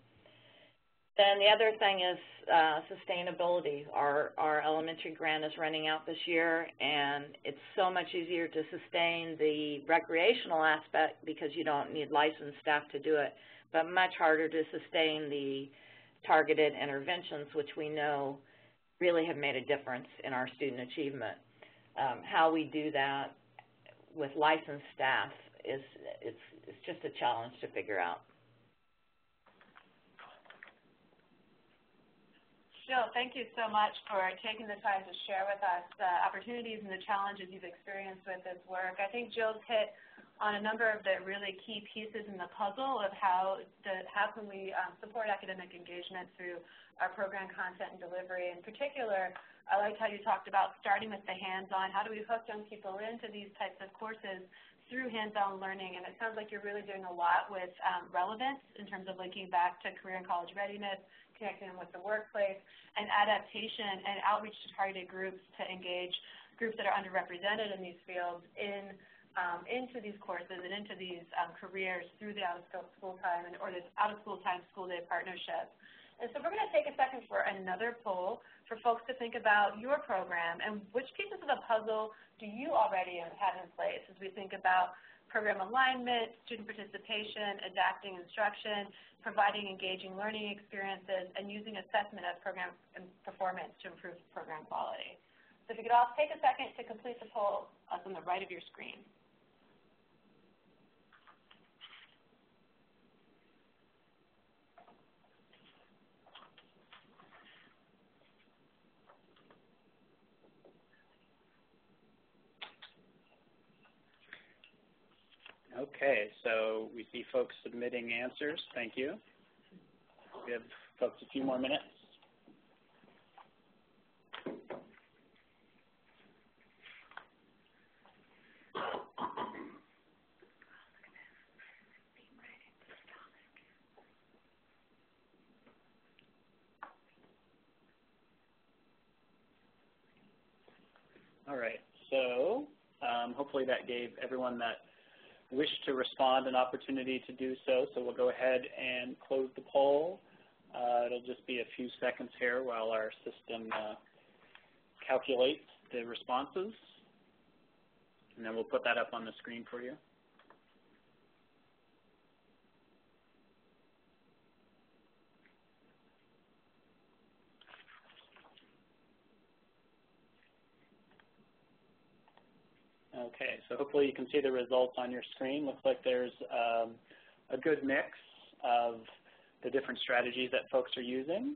Then the other thing is sustainability. Our elementary grant is running out this year, and it's so much easier to sustain the recreational aspect because you don't need licensed staff to do it, but much harder to sustain the targeted interventions, which we know really have made a difference in our student achievement. How we do that with licensed staff it's just a challenge to figure out. Jill, thank you so much for taking the time to share with us the opportunities and the challenges you've experienced with this work. I think Jill's hit on a number of the really key pieces in the puzzle of how can we support academic engagement through our program content and delivery. In particular, I liked how you talked about starting with the hands-on. How do we hook young people into these types of courses through hands-on learning? And it sounds like you're really doing a lot with relevance in terms of linking back to career and college readiness, connecting them with the workplace, and adaptation and outreach to targeted groups to engage groups that are underrepresented in these fields into these courses and into these careers through the out-of-school time or this out-of-school time school day partnership. And so we're going to take a second for another poll for folks to think about your program and which pieces of the puzzle do you already have in place as we think about program alignment, student participation, adapting instruction, providing engaging learning experiences, and using assessment of program performance to improve program quality. So if you could all take a second to complete the poll on the right of your screen. Okay, so we see folks submitting answers. Thank you. We have folks a few more minutes. All right, so hopefully that gave everyone that wish to respond an opportunity to do so. So we'll go ahead and close the poll. It'll just be a few seconds here while our system calculates the responses. And then we'll put that up on the screen for you. Okay, so hopefully you can see the results on your screen. Looks like there's a good mix of the different strategies that folks are using,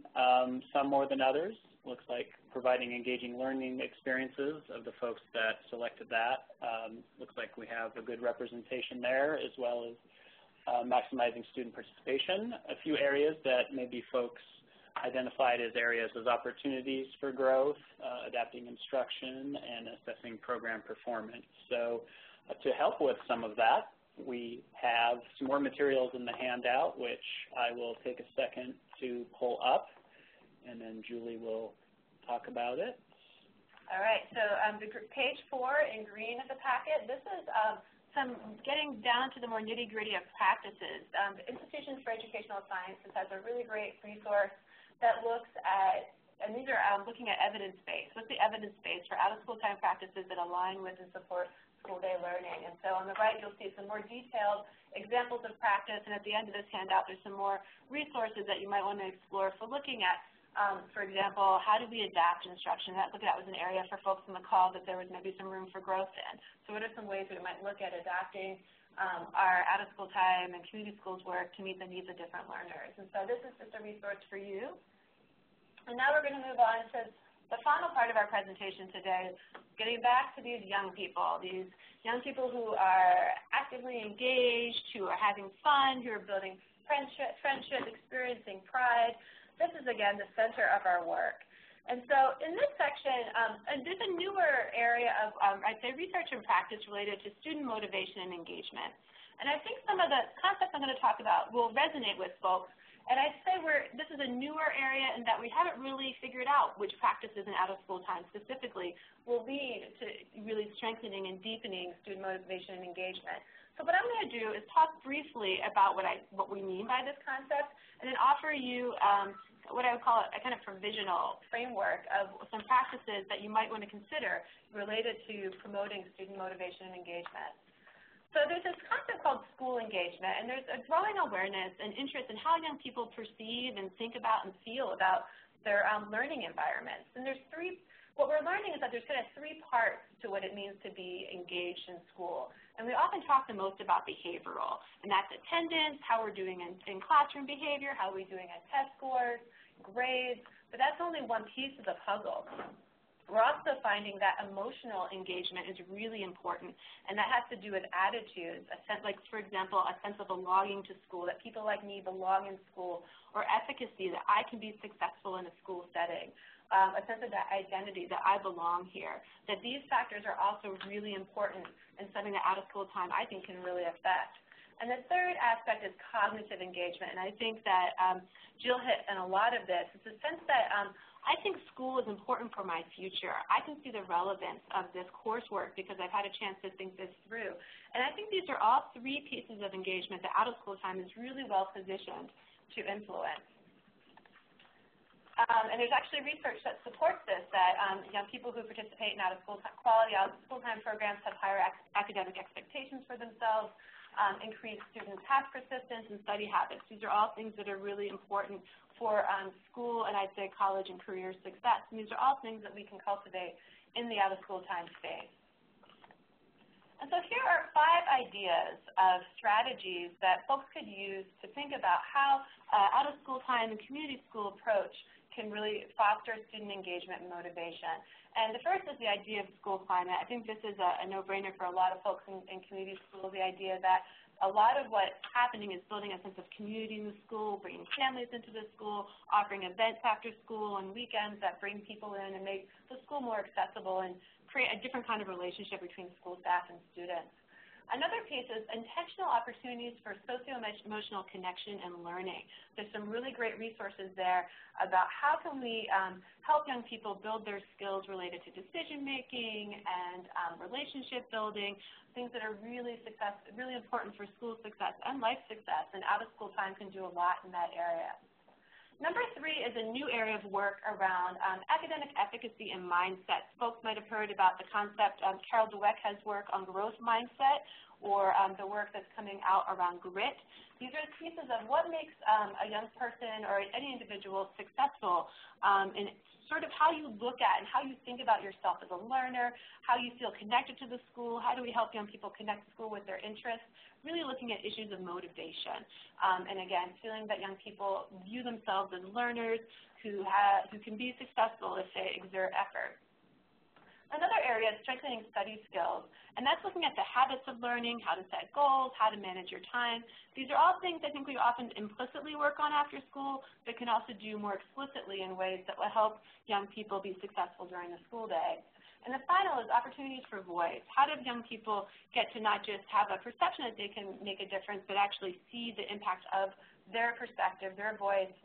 some more than others. Looks like providing engaging learning experiences of the folks that selected that. Looks like we have a good representation there, as well as maximizing student participation. A few areas that maybe folks identified as areas of opportunities for growth, adapting instruction, and assessing program performance. So to help with some of that, we have some more materials in the handout, which I will take a second to pull up, and then Julie will talk about it. All right, so page 4 in green of the packet, this is some getting down to the more nitty-gritty of practices. The Institutions for Educational Sciences has a really great resource that looks at, and these are looking at evidence base. What's the evidence base for out-of-school time practices that align with and support school day learning? And so on the right, you'll see some more detailed examples of practice, and at the end of this handout, there's some more resources that you might want to explore for looking at. For example, how do we adapt instruction? That was an area for folks on the call that there was maybe some room for growth in. So what are some ways we might look at adapting our out-of-school time and community schools work to meet the needs of different learners? And so this is just a resource for you. And now we're going to move on to the final part of our presentation today, getting back to these young people who are actively engaged, who are having fun, who are building friendship, experiencing pride. This is, again, the center of our work. And so in this section, there's a newer area of, I'd say, research and practice related to student motivation and engagement. And I think some of the concepts I'm going to talk about will resonate with folks. And I'd say this is a newer area in that we haven't really figured out which practices in out-of-school time specifically will lead to really strengthening and deepening student motivation and engagement. So what I'm going to do is talk briefly about what we mean by this concept, and then offer you what I would call a kind of provisional framework of some practices that you might want to consider related to promoting student motivation and engagement. So there's this concept called school engagement, and there's a growing awareness and interest in how young people perceive and think about and feel about their learning environments. And what we're learning is that there's kind of three parts to what it means to be engaged in school. And we often talk the most about behavioral, and that's attendance, how we're doing in classroom behavior, how we're doing on test scores, grades, but that's only one piece of the puzzle. We're also finding that emotional engagement is really important, and that has to do with attitudes, like, for example, a sense of belonging to school, that people like me belong in school, or efficacy, that I can be successful in a school setting, a sense of that identity, that I belong here, that these factors are also really important and something that out-of-school time I think can really affect. And the third aspect is cognitive engagement, and I think that Jill hit on a lot of this. It's a sense that I think school is important for my future. I can see the relevance of this coursework because I've had a chance to think this through. And I think these are all three pieces of engagement that out-of-school time is really well positioned to influence. And there's actually research that supports this, that young people who participate in quality out-of-school time programs have higher academic expectations for themselves, increased student task persistence, and study habits. These are all things that are really important for school and I'd say college and career success. And these are all things that we can cultivate in the out-of-school time space. And so here are 5 ideas of strategies that folks could use to think about how out-of-school time and community school approach can really foster student engagement and motivation. And the first is the idea of school climate. I think this is a no-brainer for a lot of folks in community schools, the idea that a lot of what's happening is building a sense of community in the school, bringing families into the school, offering events after school and weekends that bring people in and make the school more accessible and create a different kind of relationship between school staff and students. Another piece is intentional opportunities for socio-emotional connection and learning. There's some really great resources there about how can we help young people build their skills related to decision-making and relationship building, things that are really important for school success and life success, and out-of-school time can do a lot in that area. Number 3 is a new area of work around academic efficacy and mindset. Folks might have heard about the concept, Carol Dweck has work on growth mindset, or the work that's coming out around grit. These are pieces of what makes a young person or any individual successful in sort of how you look at and how you think about yourself as a learner, how you feel connected to the school, how do we help young people connect to school with their interests, really looking at issues of motivation. And again, feeling that young people view themselves as learners who can be successful if they exert effort. Another area is strengthening study skills, and that's looking at the habits of learning, how to set goals, how to manage your time. These are all things I think we often implicitly work on after school, but can also do more explicitly in ways that will help young people be successful during the school day. And the final is opportunities for voice. How do young people get to not just have a perception that they can make a difference, but actually see the impact of their perspective, their voice,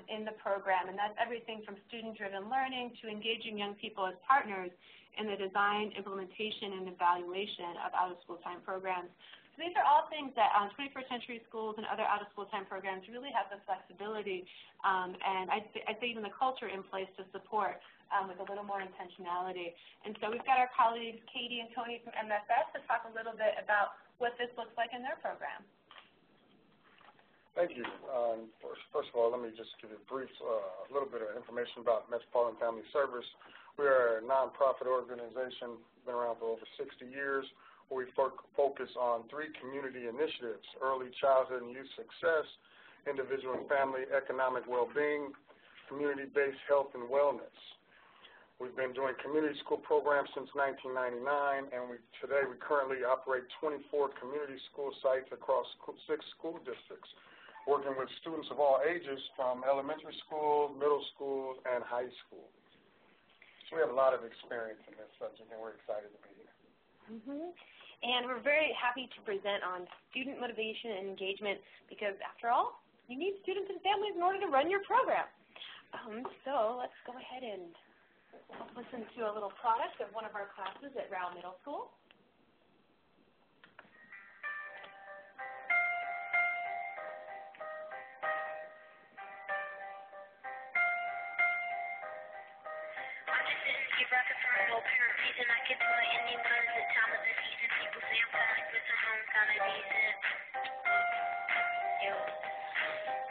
in the program, and that's everything from student-driven learning to engaging young people as partners in the design, implementation, and evaluation of out-of-school time programs. So these are all things that 21st century schools and other out-of-school time programs really have the flexibility and I'd say even the culture in place to support with a little more intentionality. And so we've got our colleagues Katie and Tony from MFS to talk a little bit about what this looks like in their program. Thank you. First of all, let me just give you a little bit of information about Metropolitan Family Service. We are a nonprofit organization, been around for over 60 years, where we focus on 3 community initiatives: early childhood and youth success, individual and family economic well-being, community-based health and wellness. We've been doing community school programs since 1999, and today we currently operate 24 community school sites across 6 school districts, working with students of all ages from elementary school, middle school, and high school. So we have a lot of experience in this subject, and we're excited to be here. And we're very happy to present on student motivation and engagement because, after all, you need students and families in order to run your program. So let's go ahead and listen to a little product of one of our classes at Rao Middle School.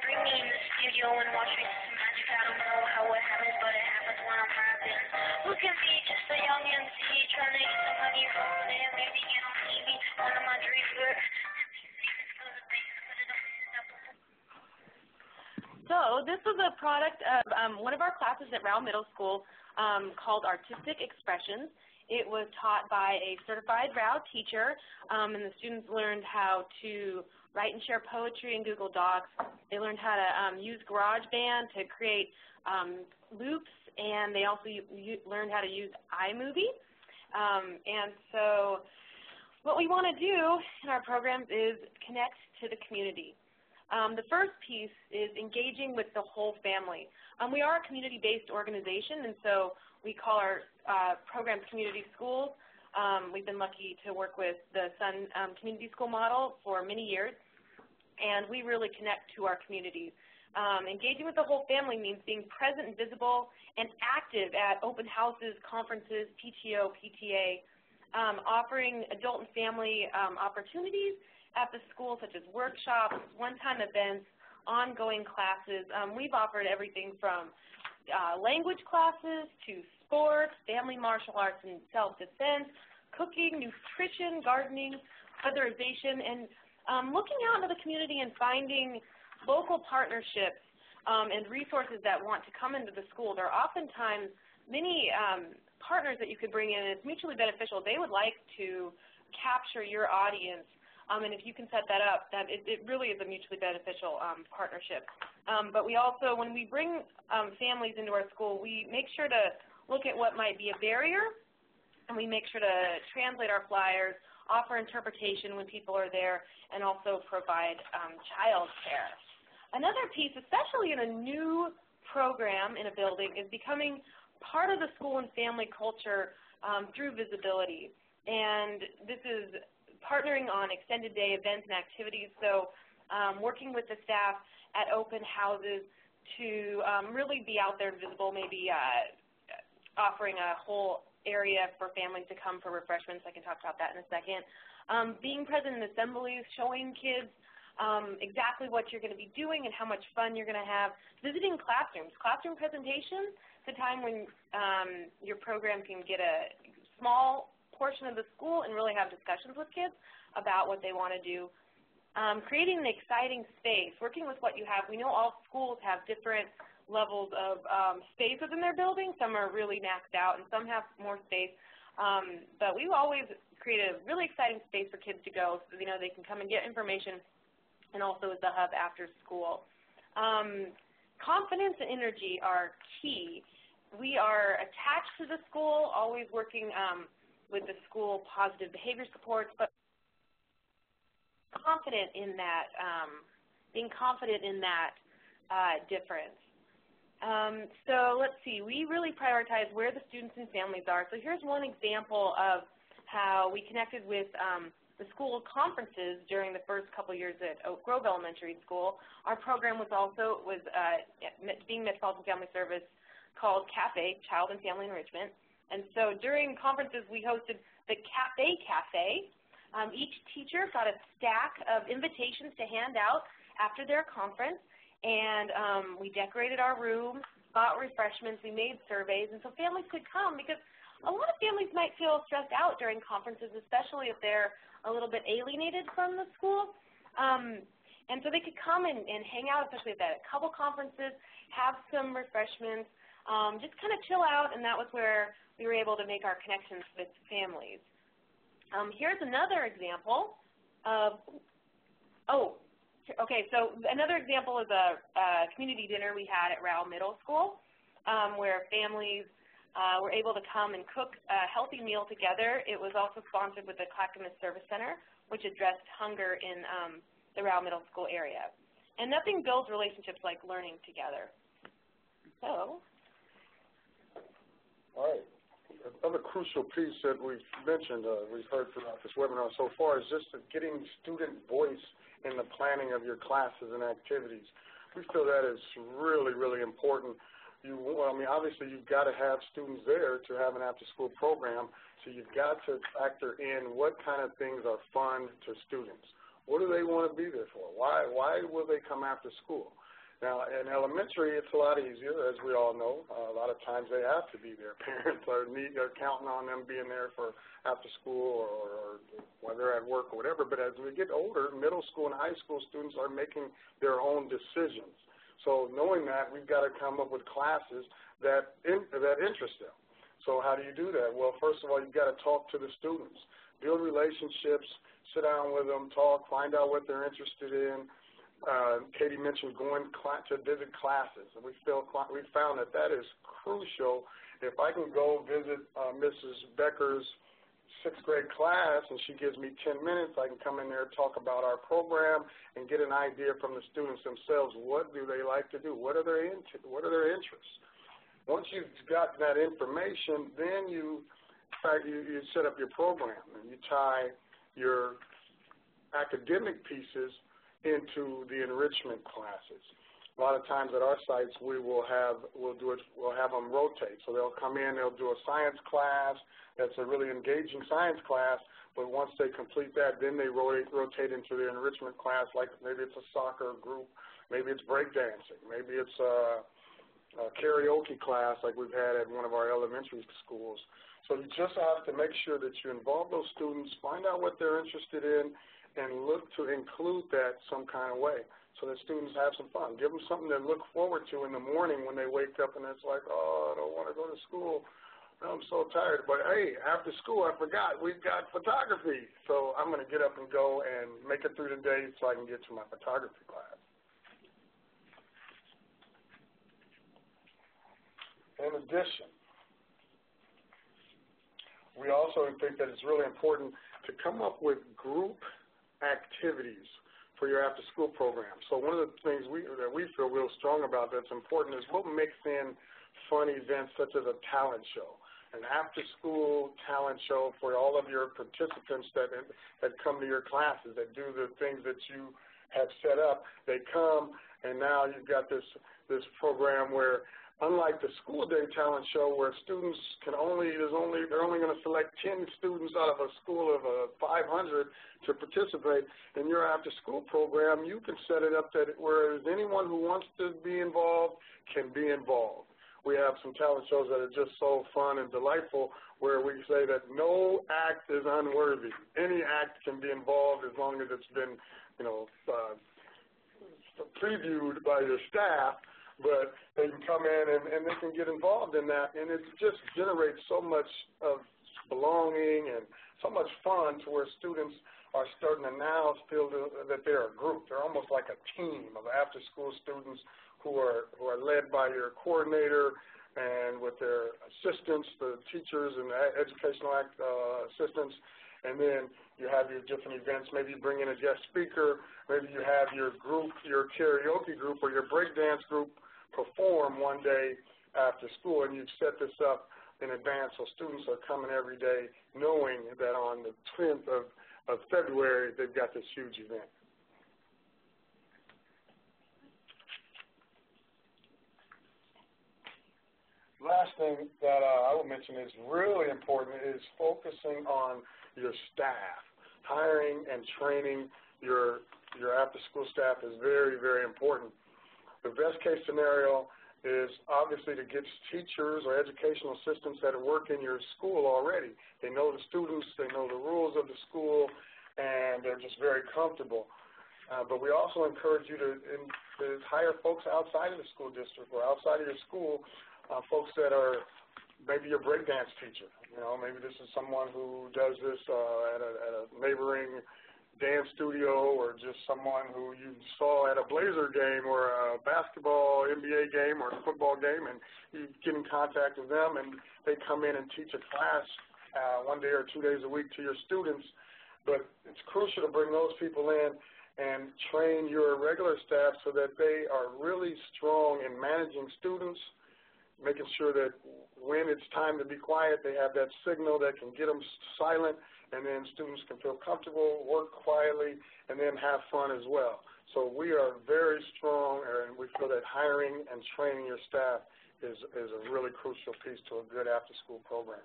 Bring me in the studio and watch me do some magic. I don't know how it happens, but it happens when I'm rapping. Who can be just a young MC trying to get some money from it, maybe get on TV? One of my dreams were to be famous for the bass, put it on the. So this was a product of one of our classes at Rao Middle School called Artistic Expressions. It was taught by a certified Rao teacher, and the students learned how to write and share poetry in Google Docs. They learned how to use GarageBand to create loops, and they also learned how to use iMovie. And so what we want to do in our programs is connect to the community. The first piece is engaging with the whole family. We are a community-based organization, and so we call our programs community schools. We've been lucky to work with the Sun Community School model for many years, and we really connect to our communities. Engaging with the whole family means being present and visible and active at open houses, conferences, PTO, PTA, offering adult and family opportunities at the school, such as workshops, one-time events, ongoing classes. We've offered everything from language classes to sports, family martial arts and self-defense, cooking, nutrition, gardening, weatherization, and looking out into the community and finding local partnerships and resources that want to come into the school. There are oftentimes many partners that you could bring in, and it's mutually beneficial. They would like to capture your audience, and if you can set that up, it really is a mutually beneficial partnership. But we also, when we bring families into our school, we make sure to look at what might be a barrier, and we make sure to translate our flyers, offer interpretation when people are there, and also provide childcare. Another piece, especially in a new program in a building, is becoming part of the school and family culture through visibility. And this is partnering on extended day events and activities, so working with the staff at open houses to really be out there visible, maybe offering a whole area for families to come for refreshments. I can talk about that in a second. Being present in assemblies, showing kids exactly what you're going to be doing and how much fun you're going to have. Visiting classrooms. Classroom presentations, it's a time when your program can get a small portion of the school and really have discussions with kids about what they want to do. Creating an exciting space, working with what you have. We know all schools have different levels of space within their building. Some are really maxed out and some have more space. But we've always created a really exciting space for kids to go so they can come and get information, and also as the hub after school. Confidence and energy are key. We are attached to the school, always working with the school positive behavior supports, but confident in that, being confident in that difference. So let's see, we really prioritize where the students and families are. So here's one example of how we connected with the school conferences during the first couple years at Oak Grove Elementary School. Our program was also, being Metropolitan Family Service, called CAFE, Child and Family Enrichment. And so during conferences, we hosted the CAFE Cafe. Each teacher got a stack of invitations to hand out after their conference, and we decorated our room, bought refreshments, we made surveys, and so families could come, because a lot of families might feel stressed out during conferences, especially if they're a little bit alienated from the school. And so they could come and hang out, especially at a couple conferences, have some refreshments, just kind of chill out, and that was where we were able to make our connections with families. Here's another example of, so another example is a community dinner we had at Rao Middle School, where families were able to come and cook a healthy meal together. It was also sponsored with the Clackamas Service Center, which addressed hunger in the Rao Middle School area. And nothing builds relationships like learning together. So. All right. Another crucial piece that we've mentioned, we've heard throughout this webinar so far, is just getting student voice in the planning of your classes and activities. We feel that is really, really important. obviously you've got to have students there to have an after-school program, so you've got to factor in what kind of things are fun to students. What do they want to be there for? Why will they come after school? Now, in elementary, it's a lot easier, as we all know. A lot of times they have to be there. Parents are counting on them being there for after school or when they're at work or whatever. But as we get older, middle school and high school students are making their own decisions. So knowing that, we've got to come up with classes that interest them. So how do you do that? Well, first of all, you've got to talk to the students, build relationships, sit down with them, talk, find out what they're interested in. Katie mentioned going to visit classes, and we found that is crucial. If I can go visit Mrs. Becker's 6th grade class and she gives me 10 minutes, I can come in there and talk about our program and get an idea from the students themselves. What do they like to do? What are their interests? Once you've gotten that information, then you set up your program and you tie your academic pieces into the enrichment classes. A lot of times at our sites, we'll have them rotate. So they'll come in, they'll do a science class. That's a really engaging science class. But once they complete that, then they rotate into the enrichment class. Like maybe it's a soccer group, maybe it's breakdancing, maybe it's a karaoke class like we've had at one of our elementary schools. So you just have to make sure that you involve those students, find out what they're interested in, and look to include that some kind of way so that students have some fun. Give them something to look forward to in the morning when they wake up and it's like, oh, I don't want to go to school. I'm so tired. But, hey, after school, I forgot, we've got photography. So I'm going to get up and go and make it through the day so I can get to my photography class. In addition, we also think that it's really important to come up with group activities for your after-school program. So one of the things that we feel real strong about that's important is we'll mix in fun events such as a talent show, an after-school talent show for all of your participants that come to your classes, that do the things that you have set up. They come, and now you've got this program where, unlike the school day talent show where students they're only going to select 10 students out of a school of 500 to participate, in your after-school program, you can set it up that whereas anyone who wants to be involved can be involved. We have some talent shows that are just so fun and delightful where we say that no act is unworthy. Any act can be involved as long as it's been, previewed by your staff. But they can come in and they can get involved in that, and it just generates so much of belonging and so much fun to where students are starting to now feel that they're a group. They're almost like a team of after-school students who are led by your coordinator and with their assistants, the teachers and the educational assistants. And then you have your different events. Maybe you bring in a guest speaker. Maybe you have your group, your karaoke group or your breakdance group perform one day after school, and you've set this up in advance so students are coming every day knowing that on the 10th of February they've got this huge event. Last thing that I will mention is really important is focusing on your staff. Hiring and training your after-school staff is very, very important. The best case scenario is obviously to get teachers or educational assistants that work in your school already. They know the students, they know the rules of the school, and they're just very comfortable. But we also encourage you to hire folks outside of the school district or outside of your school, folks that are maybe your breakdance teacher. Maybe this is someone who does this at a neighboring dance studio, or just someone who you saw at a Blazer game or a basketball NBA game or a football game, and you get in contact with them and they come in and teach a class 1 day or 2 days a week to your students. But it's crucial to bring those people in and train your regular staff so that they are really strong in managing students, making sure that when it's time to be quiet, they have that signal that can get them silent, and then students can feel comfortable, work quietly, and then have fun as well. So we are very strong, and we feel that hiring and training your staff is a really crucial piece to a good after-school program.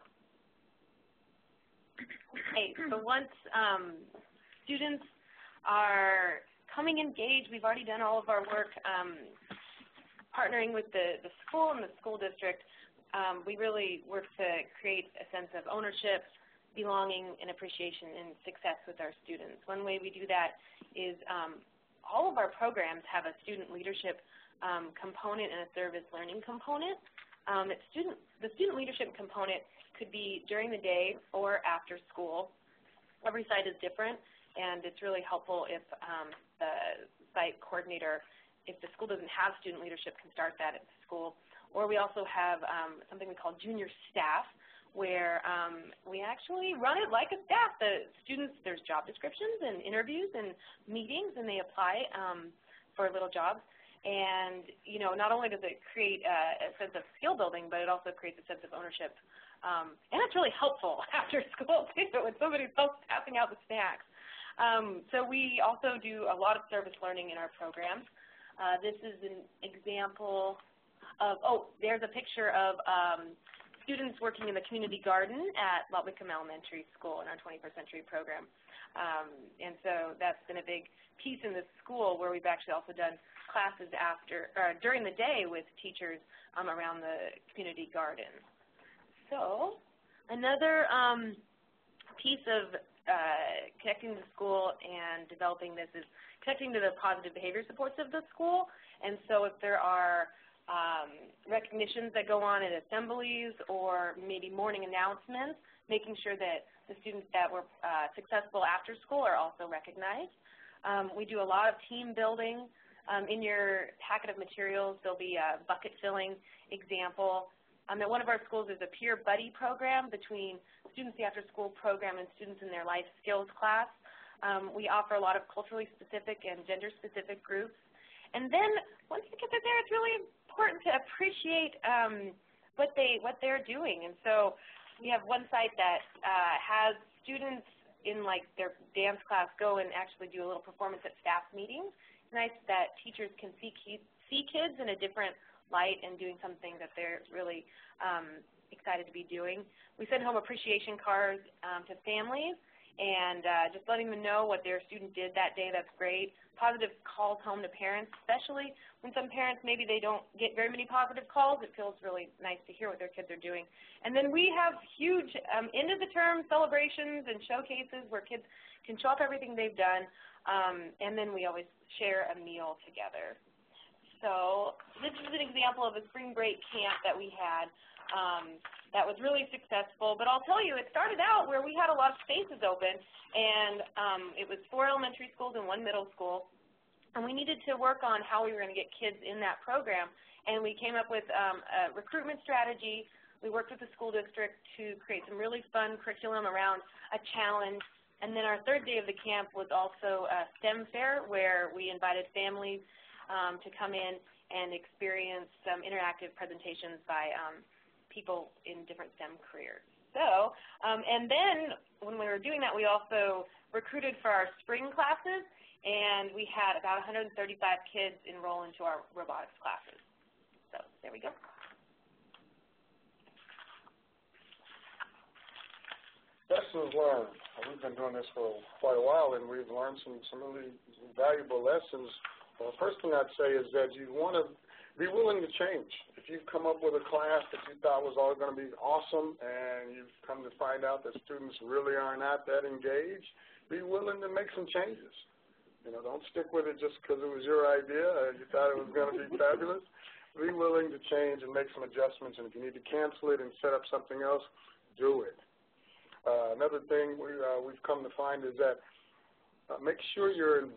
Okay, so once students are coming engaged, we've already done all of our work partnering with the school and the school district. We really work to create a sense of ownership, belonging, and appreciation and success with our students. One way we do that is all of our programs have a student leadership component and a service learning component. The student leadership component could be during the day or after school. Every site is different, and it's really helpful if the site coordinator, if the school doesn't have student leadership, can start that at the school. Or we also have something we call junior staff, where we actually run it like a staff. The students, there's job descriptions and interviews and meetings, and they apply for little jobs. And, you know, not only does it create a sense of skill building, but it also creates a sense of ownership. And it's really helpful after school, too, when somebody's passing out the snacks. So we also do a lot of service learning in our programs. This is an example of, there's a picture of students working in the community garden at Wickham Elementary School in our 21st Century program. And so that's been a big piece in this school where we've actually also done classes during the day with teachers around the community garden. So another piece of connecting the school and developing this is connecting to the positive behavior supports of the school. And so if there are recognitions that go on at assemblies or maybe morning announcements, making sure that the students that were successful after school are also recognized. We do a lot of team building. In your packet of materials, there'll be a bucket filling example. At one of our schools is a peer buddy program between students in the after-school program and students in their life skills class. We offer a lot of culturally specific and gender-specific groups. And then once you get there, it's really important to appreciate what they're doing. And so we have one site that has students in like their dance class go and actually do a little performance at staff meetings. It's nice that teachers can see kids in a different light and doing something that they're really excited to be doing. We send home appreciation cards to families and just letting them know what their student did that day. That's great. Positive calls home to parents, especially when some parents, maybe they don't get very many positive calls. It feels really nice to hear what their kids are doing. And then we have huge end-of-the-term celebrations and showcases where kids can show off everything they've done, and then we always share a meal together. So this is an example of a spring break camp that we had that was really successful. But I'll tell you, it started out where we had a lot of spaces open, and it was 4 elementary schools and 1 middle school. And we needed to work on how we were going to get kids in that program. And we came up with a recruitment strategy. We worked with the school district to create some really fun curriculum around a challenge. And then our 3rd day of the camp was also a STEM fair where we invited families to come in and experience some interactive presentations by people in different STEM careers. So, and then when we were doing that, we also recruited for our spring classes, and we had about 135 kids enroll into our robotics classes. So there we go. Lessons learned. We've been doing this for quite a while, and we've learned some really valuable lessons. The first thing I'd say is that you want to be willing to change. If you've come up with a class that you thought was all going to be awesome and you've come to find out that students really are not that engaged, be willing to make some changes. You know, don't stick with it just because it was your idea and you thought it was going to be fabulous. Be willing to change and make some adjustments, and if you need to cancel it and set up something else, do it. Another thing we've come to find is that make sure your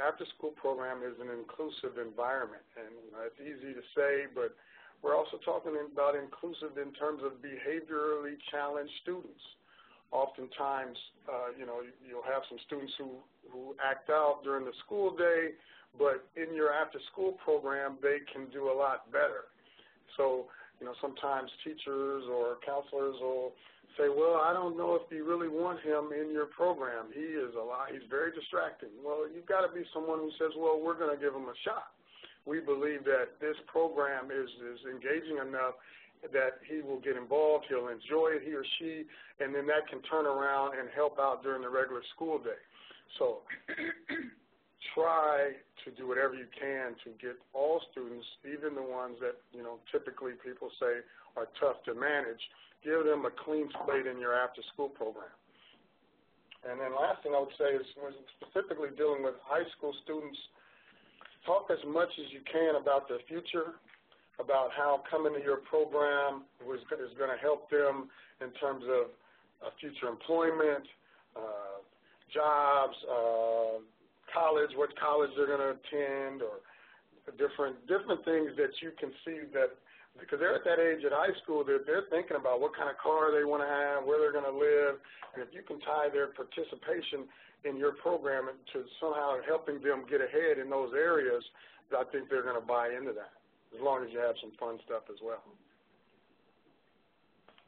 after-school program is an inclusive environment. And it's easy to say, but we're also talking about inclusive in terms of behaviorally challenged students. Oftentimes, you'll have some students who act out during the school day, but in your after-school program, they can do a lot better. So, sometimes teachers or counselors will say, well, I don't know if you really want him in your program. He's very distracting. Well, you've got to be someone who says, well, we're going to give him a shot. we believe that this program is engaging enough that he will get involved, he'll enjoy it, he or she, and then that can turn around and help out during the regular school day. So try to do whatever you can to get all students, even the ones that, you know, typically people say are tough to manage, give them a clean slate in your after-school program. And then last thing I would say is, when specifically dealing with high school students, talk as much as you can about their future, about how coming to your program is going to help them in terms of future employment, jobs, college, what college they're going to attend, or different things that you can see that, because they're at that age at high school that they're thinking about what kind of car they want to have, where they're going to live, and if you can tie their participation in your program to somehow helping them get ahead in those areas, I think they're going to buy into that, as long as you have some fun stuff as well.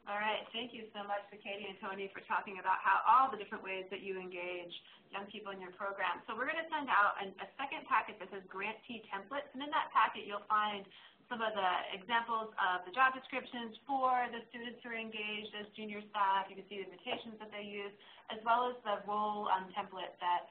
All right, thank you so much to Katie and Tony for talking about how all the different ways that you engage young people in your program. So we're going to send out a second packet that says grantee templates, and in that packet you'll find some of the examples of the job descriptions for the students who are engaged as junior staff. You can see the invitations that they use, as well as the role template that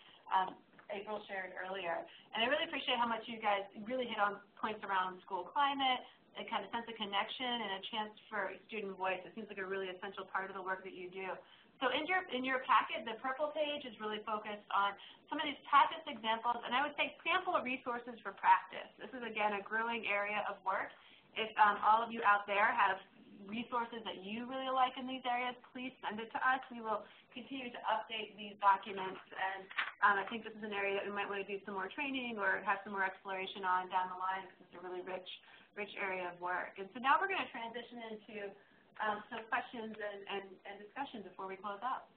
April shared earlier. And I really appreciate how much you guys really hit on points around school climate, a kind of sense of connection, and a chance for student voice. It seems like a really essential part of the work that you do. So in your packet, the purple page is really focused on some of these practice examples, and I would say sample resources for practice. This is, again, a growing area of work. If all of you out there have resources that you really like in these areas, please send it to us. We will continue to update these documents, and I think this is an area that we might want to do some more training or have some more exploration on down the line, because it's a really rich area of work. And so now we're going to transition into some questions and discussion before we close out.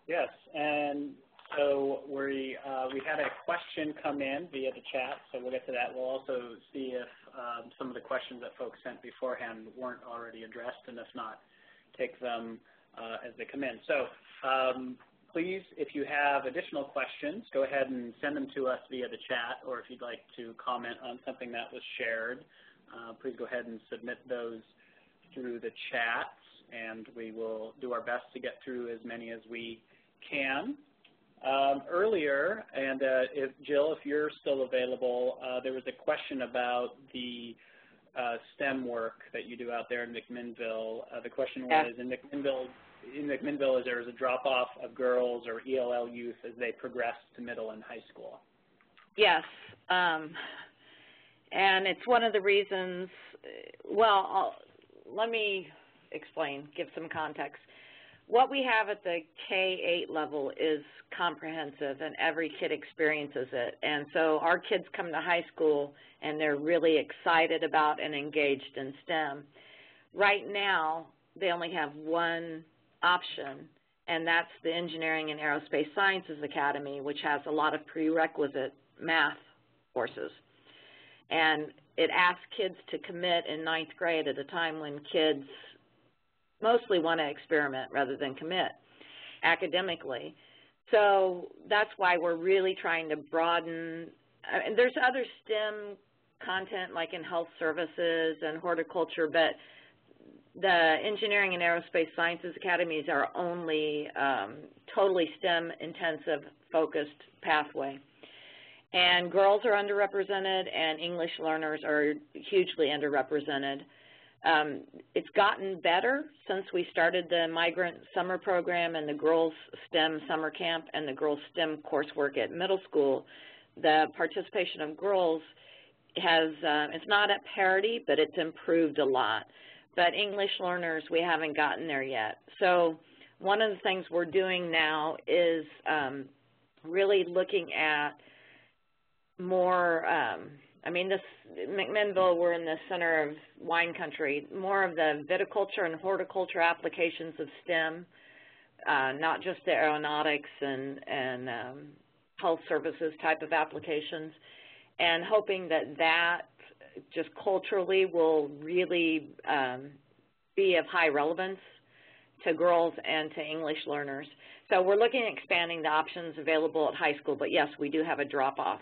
Yes, and so we had a question come in via the chat, so we'll get to that. We'll also see if some of the questions that folks sent beforehand weren't already addressed, and if not, take them as they come in. So please, if you have additional questions, go ahead and send them to us via the chat, or if you'd like to comment on something that was shared, please go ahead and submit those through the chat, and we will do our best to get through as many as we can. Earlier, and Jill, if you're still available, there was a question about the STEM work that you do out there in McMinnville. The question was, in McMinnville, is there a drop-off of girls or ELL youth as they progress to middle and high school? Yes, and it's one of the reasons, well, let me explain, give some context. What we have at the K-8 level is comprehensive, and every kid experiences it. And so our kids come to high school, and they're really excited about and engaged in STEM. Right now, they only have one option, and that's the Engineering and Aerospace Sciences Academy, which has a lot of prerequisite math courses. And it asks kids to commit in 9th grade at a time when kids mostly want to experiment rather than commit academically. So that's why we're really trying to broaden. And there's other STEM content like in health services and horticulture, but the Engineering and Aerospace Sciences Academy is our only totally STEM-intensive focused pathway. And girls are underrepresented, and English learners are hugely underrepresented. It's gotten better since we started the Migrant Summer Program and the Girls STEM Summer Camp and the Girls STEM coursework at middle school. The participation of girls has, it's not at parity, but it's improved a lot. But English learners, we haven't gotten there yet. So one of the things we're doing now is really looking at more, I mean, this McMinnville, we're in the center of wine country, more of the viticulture and horticulture applications of STEM, not just the aeronautics and health services type of applications, and hoping that that just culturally will really be of high relevance to girls and to English learners. So we're looking at expanding the options available at high school, but yes, we do have a drop-off.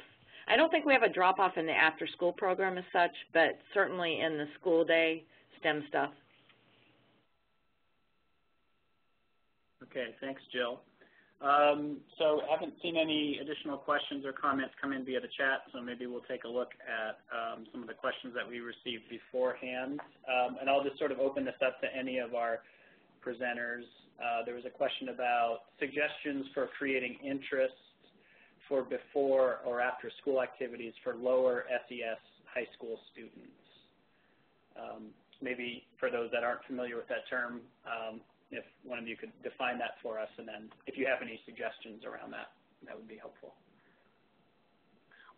I don't think we have a drop-off in the after-school program as such, but certainly in the school day STEM stuff. Okay, thanks, Jill. So I haven't seen any additional questions or comments come in via the chat, so maybe we'll take a look at some of the questions that we received beforehand. And I'll just sort of open this up to any of our presenters. There was a question about suggestions for creating interest for before or after school activities for lower SES high school students. Maybe for those that aren't familiar with that term, if one of you could define that for us, and then if you have any suggestions around that, that would be helpful.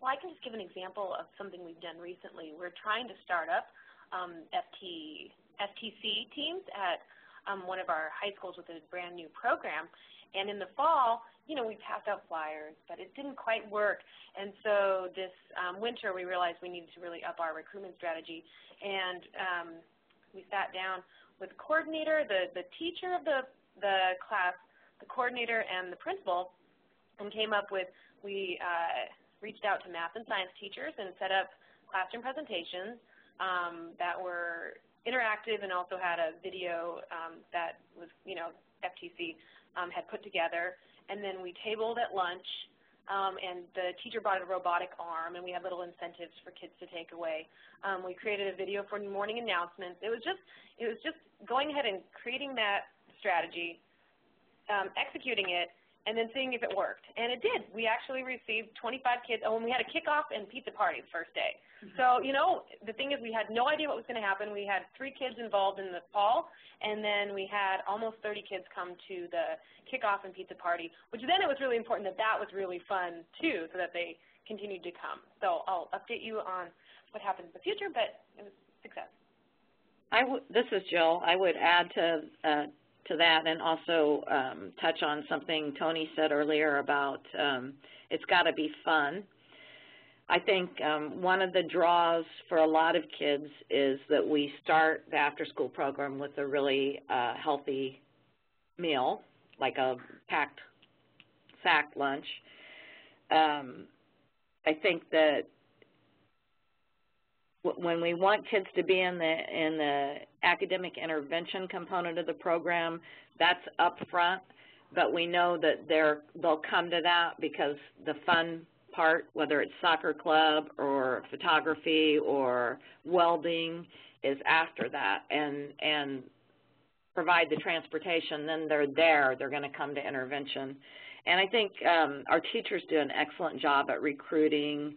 Well, I can just give an example of something we've done recently. We're trying to start up STC teams at one of our high schools with a brand new program. And in the fall, you know, we passed out flyers, but it didn't quite work. And so this winter, we realized we needed to really up our recruitment strategy. And we sat down with the coordinator, the teacher of the class, the coordinator, and the principal, and came up with, we reached out to math and science teachers and set up classroom presentations that were interactive and also had a video that was, you know, FTC had put together. And then we tabled at lunch, and the teacher brought a robotic arm, and we had little incentives for kids to take away. We created a video for morning announcements. It was just going ahead and creating that strategy, executing it, and then seeing if it worked. And it did. We actually received 25 kids. Oh, and we had a kickoff and pizza party the first day. So, you know, the thing is we had no idea what was going to happen. We had 3 kids involved in the fall, and then we had almost 30 kids come to the kickoff and pizza party, which then it was really important that that was really fun, too, so that they continued to come. So I'll update you on what happens in the future, but it was a success. This is Jill. I would add to that and also touch on something Tony said earlier about it's got to be fun. I think one of the draws for a lot of kids is that we start the after-school program with a really healthy meal, like a packed sack lunch. I think that when we want kids to be in the academic intervention component of the program, that's up front, but we know that they'll come to that because the fun part, whether it's soccer club or photography or welding, is after that, and provide the transportation, then they're going to come to intervention. And I think our teachers do an excellent job at recruiting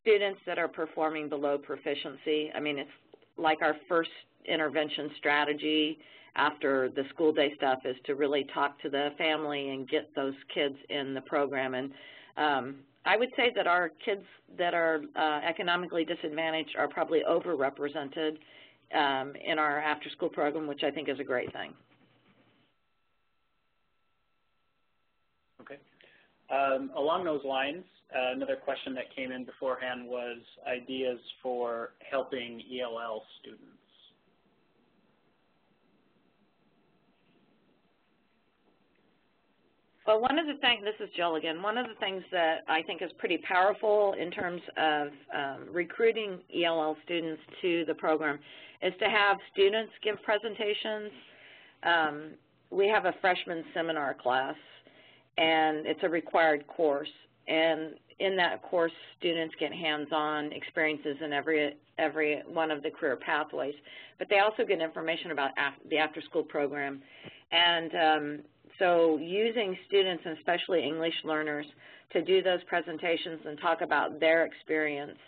students that are performing below proficiency. I mean, it's like our first intervention strategy after the school day stuff is to really talk to the family and get those kids in the program. And I would say that our kids that are economically disadvantaged are probably overrepresented in our after-school program, which I think is a great thing. Okay. Along those lines, another question that came in beforehand was ideas for helping ELL students. Well, one of the things, this is Jill again, one of the things that I think is pretty powerful in terms of recruiting ELL students to the program is to have students give presentations. We have a freshman seminar class, and it's a required course. And in that course, students get hands-on experiences in every one of the career pathways. But they also get information about the after-school program. And so using students, and especially English learners, to do those presentations and talk about their experience,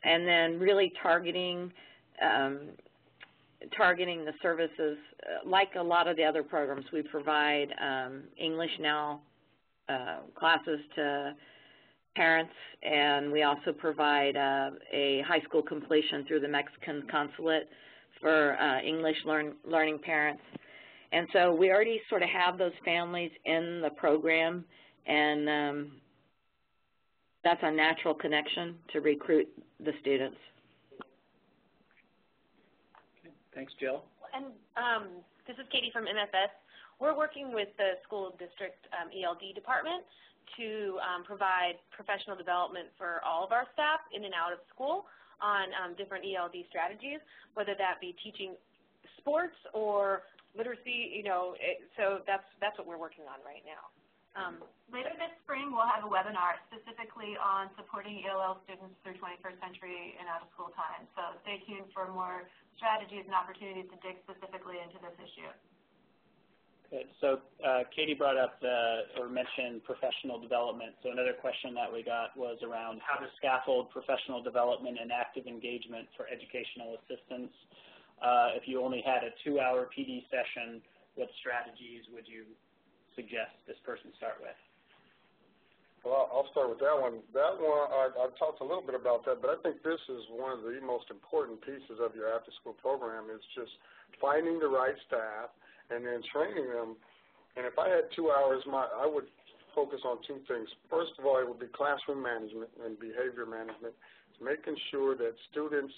and then really targeting the services. Like a lot of the other programs, we provide English Now classes to parents, and we also provide a high school completion through the Mexican consulate for English learning parents. And so we already sort of have those families in the program, and that's a natural connection to recruit the students. Okay. Thanks, Jill. and this is Katie from MFS. We're working with the school district ELD department to provide professional development for all of our staff in and out of school on different ELD strategies, whether that be teaching sports or literacy, you know, so that's what we're working on right now. Later this spring, we'll have a webinar specifically on supporting ELL students through 21st century and out of school time. So stay tuned for more strategies and opportunities to dig specifically into this issue. Good. So Katie brought up or mentioned professional development. So another question that we got was around how to scaffold professional development and active engagement for educational assistants. If you only had a 2-hour PD session, what strategies would you suggest this person start with? Well, I'll start with that one. That one, I've talked a little bit about that, but I think this is one of the most important pieces of your after-school program is just finding the right staff and then training them. And if I had 2 hours, I would focus on 2 things. First of all, it would be classroom management and behavior management. It's making sure that students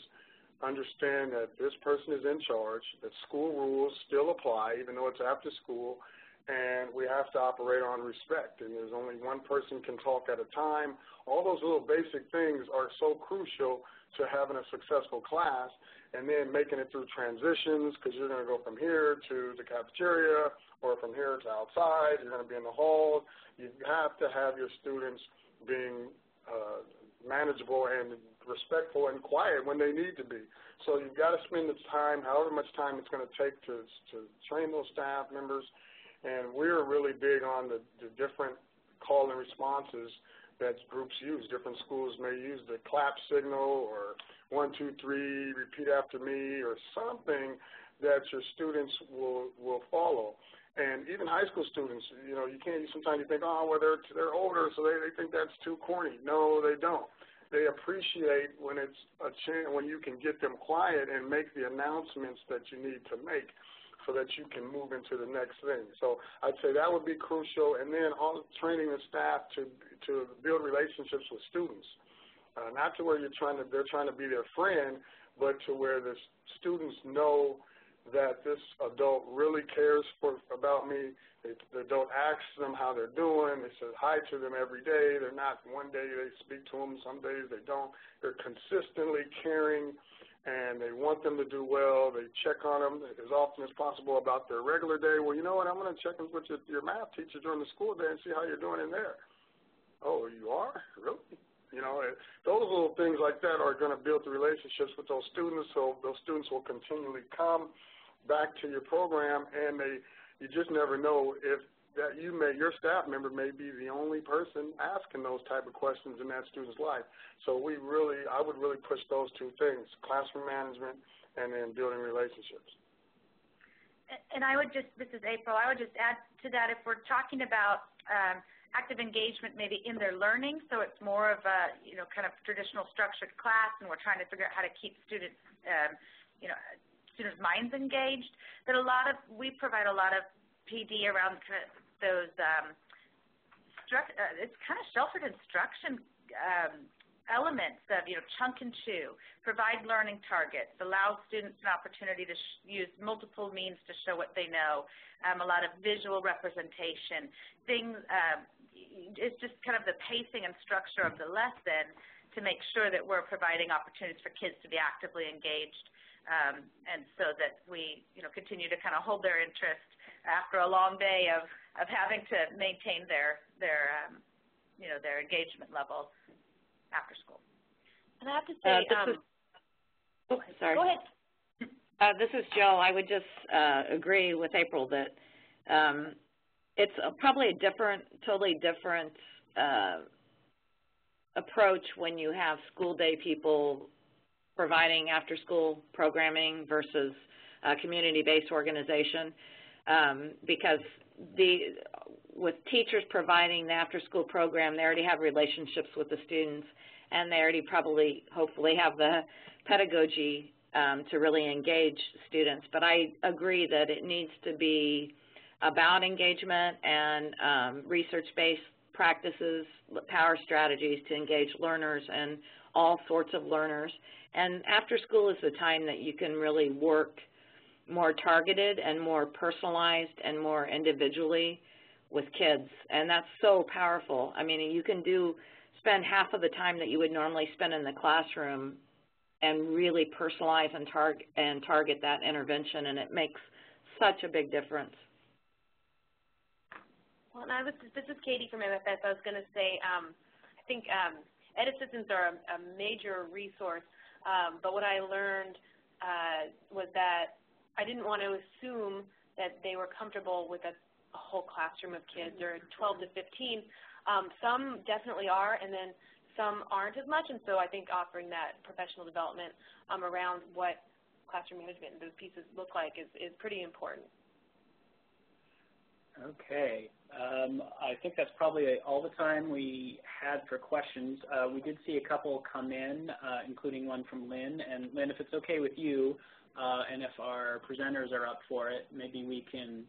understand that this person is in charge, that school rules still apply, even though it's after school, and we have to operate on respect, and there's only one person can talk at a time. All those little basic things are so crucial to having a successful class, and then making it through transitions, because you're going to go from here to the cafeteria, or from here to outside, you're going to be in the halls. You have to have your students being manageable and respectful and quiet when they need to be. So you've got to spend the time, however much time it's going to take to train those staff members. And we're really big on the different call and responses that groups use. Different schools may use the clap signal or 1, 2, 3, repeat after me, or something that your students will follow. And even high school students, you know, sometimes you think, oh, well, they're older, so they think that's too corny. No, they don't. They appreciate when it's when you can get them quiet and make the announcements that you need to make, so that you can move into the next thing. So I'd say that would be crucial, and then training the staff to build relationships with students, not to where they're trying to be their friend, but to where the students know that this adult really cares about me. The adult asks them how they're doing. They say hi to them every day. They're not, one day they speak to them, some days they don't. They're consistently caring, and they want them to do well. They check on them as often as possible about their regular day. Well, you know what, I'm going to check with your math teacher during the school day and see how you're doing in there. Oh, you are? Really? You know, those little things like that are going to build the relationships with those students, so those students will continually come back to your program, and you just never know if that your staff member may be the only person asking those type of questions in that student's life. So I would really push those 2 things, classroom management and then building relationships. And this is April, I would just add to that, if we're talking about active engagement maybe in their learning, so it's more of a, you know, kind of traditional structured class, and we're trying to figure out how to keep students, students' minds engaged, that we provide a lot of PD around those, it's kind of sheltered instruction elements of, you know, chunk and chew, provide learning targets, allow students an opportunity to use multiple means to show what they know, a lot of visual representation, things, it's just kind of the pacing and structure of the lesson to make sure that we're providing opportunities for kids to be actively engaged, and so that we, you know, continue to kind of hold their interest after a long day of having to maintain their engagement level after school. And I have to say, sorry. Go ahead. This is Jill. I would just agree with April that it's probably a totally different approach when you have school day people providing after-school programming versus a community-based organization, because with teachers providing the after-school program, they already have relationships with the students, and they already hopefully have the pedagogy to really engage students. But I agree that it needs to be about engagement and research-based practices, power strategies to engage learners and all sorts of learners. And after school is the time that you can really work more targeted and more personalized and more individually with kids, and that's so powerful. I mean, you can spend half of the time that you would normally spend in the classroom and really personalize and target that intervention, and it makes such a big difference. Well, and this is Katie from MFS. I was going to say, I think Ed assistants are a major resource, but what I learned was that I didn't want to assume that they were comfortable with a whole classroom of kids, or 12 to 15. Some definitely are, and then some aren't as much, and so I think offering that professional development around what classroom management and those pieces look like is pretty important. Okay. I think that's probably all the time we had for questions. We did see a couple come in, including one from Lynn. And Lynn, if it's okay with you, and if our presenters are up for it, maybe we can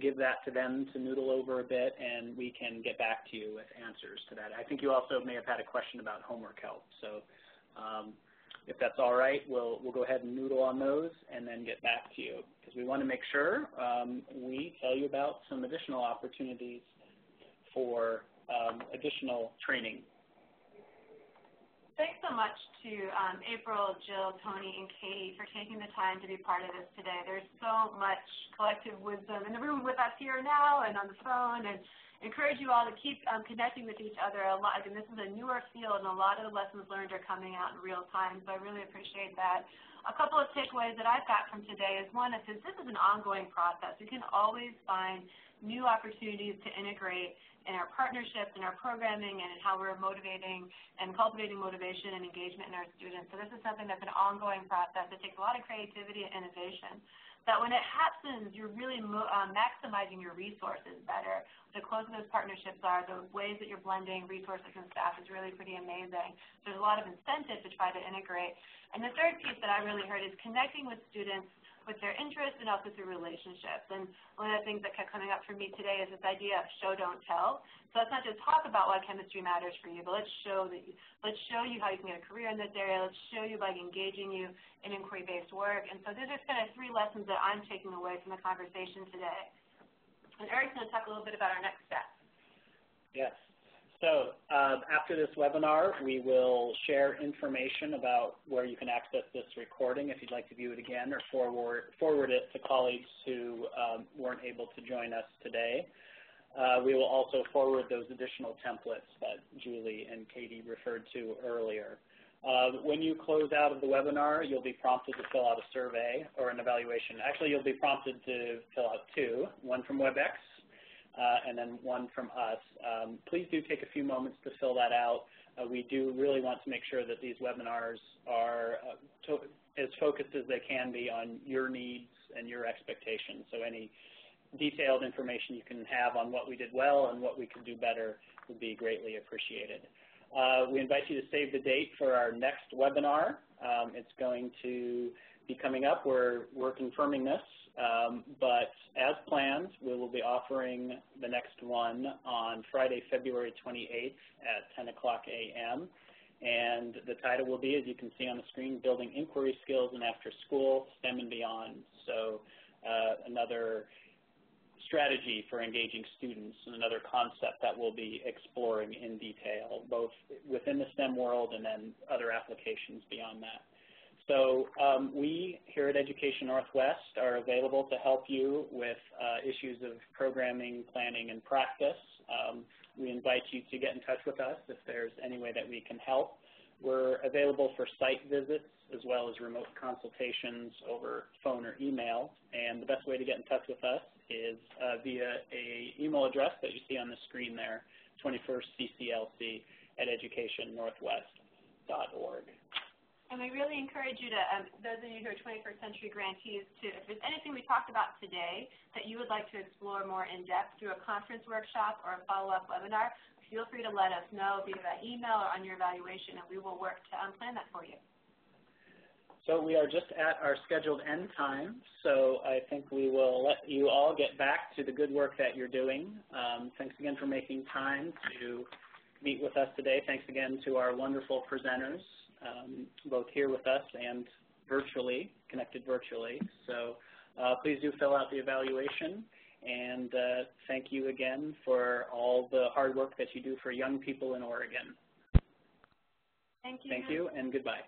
give that to them to noodle over a bit, and we can get back to you with answers to that. I think you also may have had a question about homework help. So if that's all right, we'll go ahead and noodle on those and then get back to you, because we want to make sure we tell you about some additional opportunities for additional training. Thanks so much to April, Jill, Tony, and Katie for taking the time to be part of this today. There's so much collective wisdom in the room with us here now and on the phone, and encourage you all to keep connecting with each other a lot. And this is a newer field, and a lot of the lessons learned are coming out in real time, so I really appreciate that. A couple of takeaways that I've got from today is, one, this is an ongoing process. We can always find new opportunities to integrate in our partnerships, in our programming, and in how we're motivating and cultivating motivation and engagement in our students. So this is something that's an ongoing process. It takes a lot of creativity and innovation. That when it happens, you're really maximizing your resources better. The closer those partnerships are, the ways that you're blending resources and staff is really pretty amazing. There's a lot of incentive to try to integrate. And the third piece that I really heard is connecting with students with their interests and also through relationships. And one of the things that kept coming up for me today is this idea of show, don't tell. So let's not just talk about why chemistry matters for you, but let's show you how you can get a career in this area. Let's show you by engaging you in inquiry-based work. And so these are kind of 3 lessons that I'm taking away from the conversation today. And Eric's going to talk a little bit about our next steps. Yes. So after this webinar, we will share information about where you can access this recording if you'd like to view it again, or forward it to colleagues who weren't able to join us today. We will also forward those additional templates that Julie and Katie referred to earlier. When you close out of the webinar, you'll be prompted to fill out a survey or an evaluation. Actually, you'll be prompted to fill out 2, one from WebEx, and then one from us. Please do take a few moments to fill that out. We do really want to make sure that these webinars are as focused as they can be on your needs and your expectations. So any detailed information you can have on what we did well and what we could do better would be greatly appreciated. We invite you to save the date for our next webinar. It's going to be coming up. We're confirming this. But as planned, we will be offering the next one on Friday, February 28th at 10 o'clock a.m. And the title will be, as you can see on the screen, Building Inquiry Skills in After School, STEM and Beyond. So another strategy for engaging students and another concept that we'll be exploring in detail, both within the STEM world and then other applications beyond that. So we here at Education Northwest are available to help you with issues of programming, planning, and practice. We invite you to get in touch with us if there's any way that we can help. We're available for site visits as well as remote consultations over phone or email. And the best way to get in touch with us is via an email address that you see on the screen there, 21stcclc@educationnorthwest.org. And we really encourage you to, those of you who are 21st century grantees, to, if there's anything we talked about today that you would like to explore more in depth through a conference workshop or a follow-up webinar, feel free to let us know via that email or on your evaluation, and we will work to plan that for you. So we are just at our scheduled end time, so I think we will let you all get back to the good work that you're doing. Thanks again for making time to meet with us today. Thanks again to our wonderful presenters, both here with us and virtually, connected virtually. So please do fill out the evaluation. And thank you again for all the hard work that you do for young people in Oregon. Thank you. Thank you, and goodbye.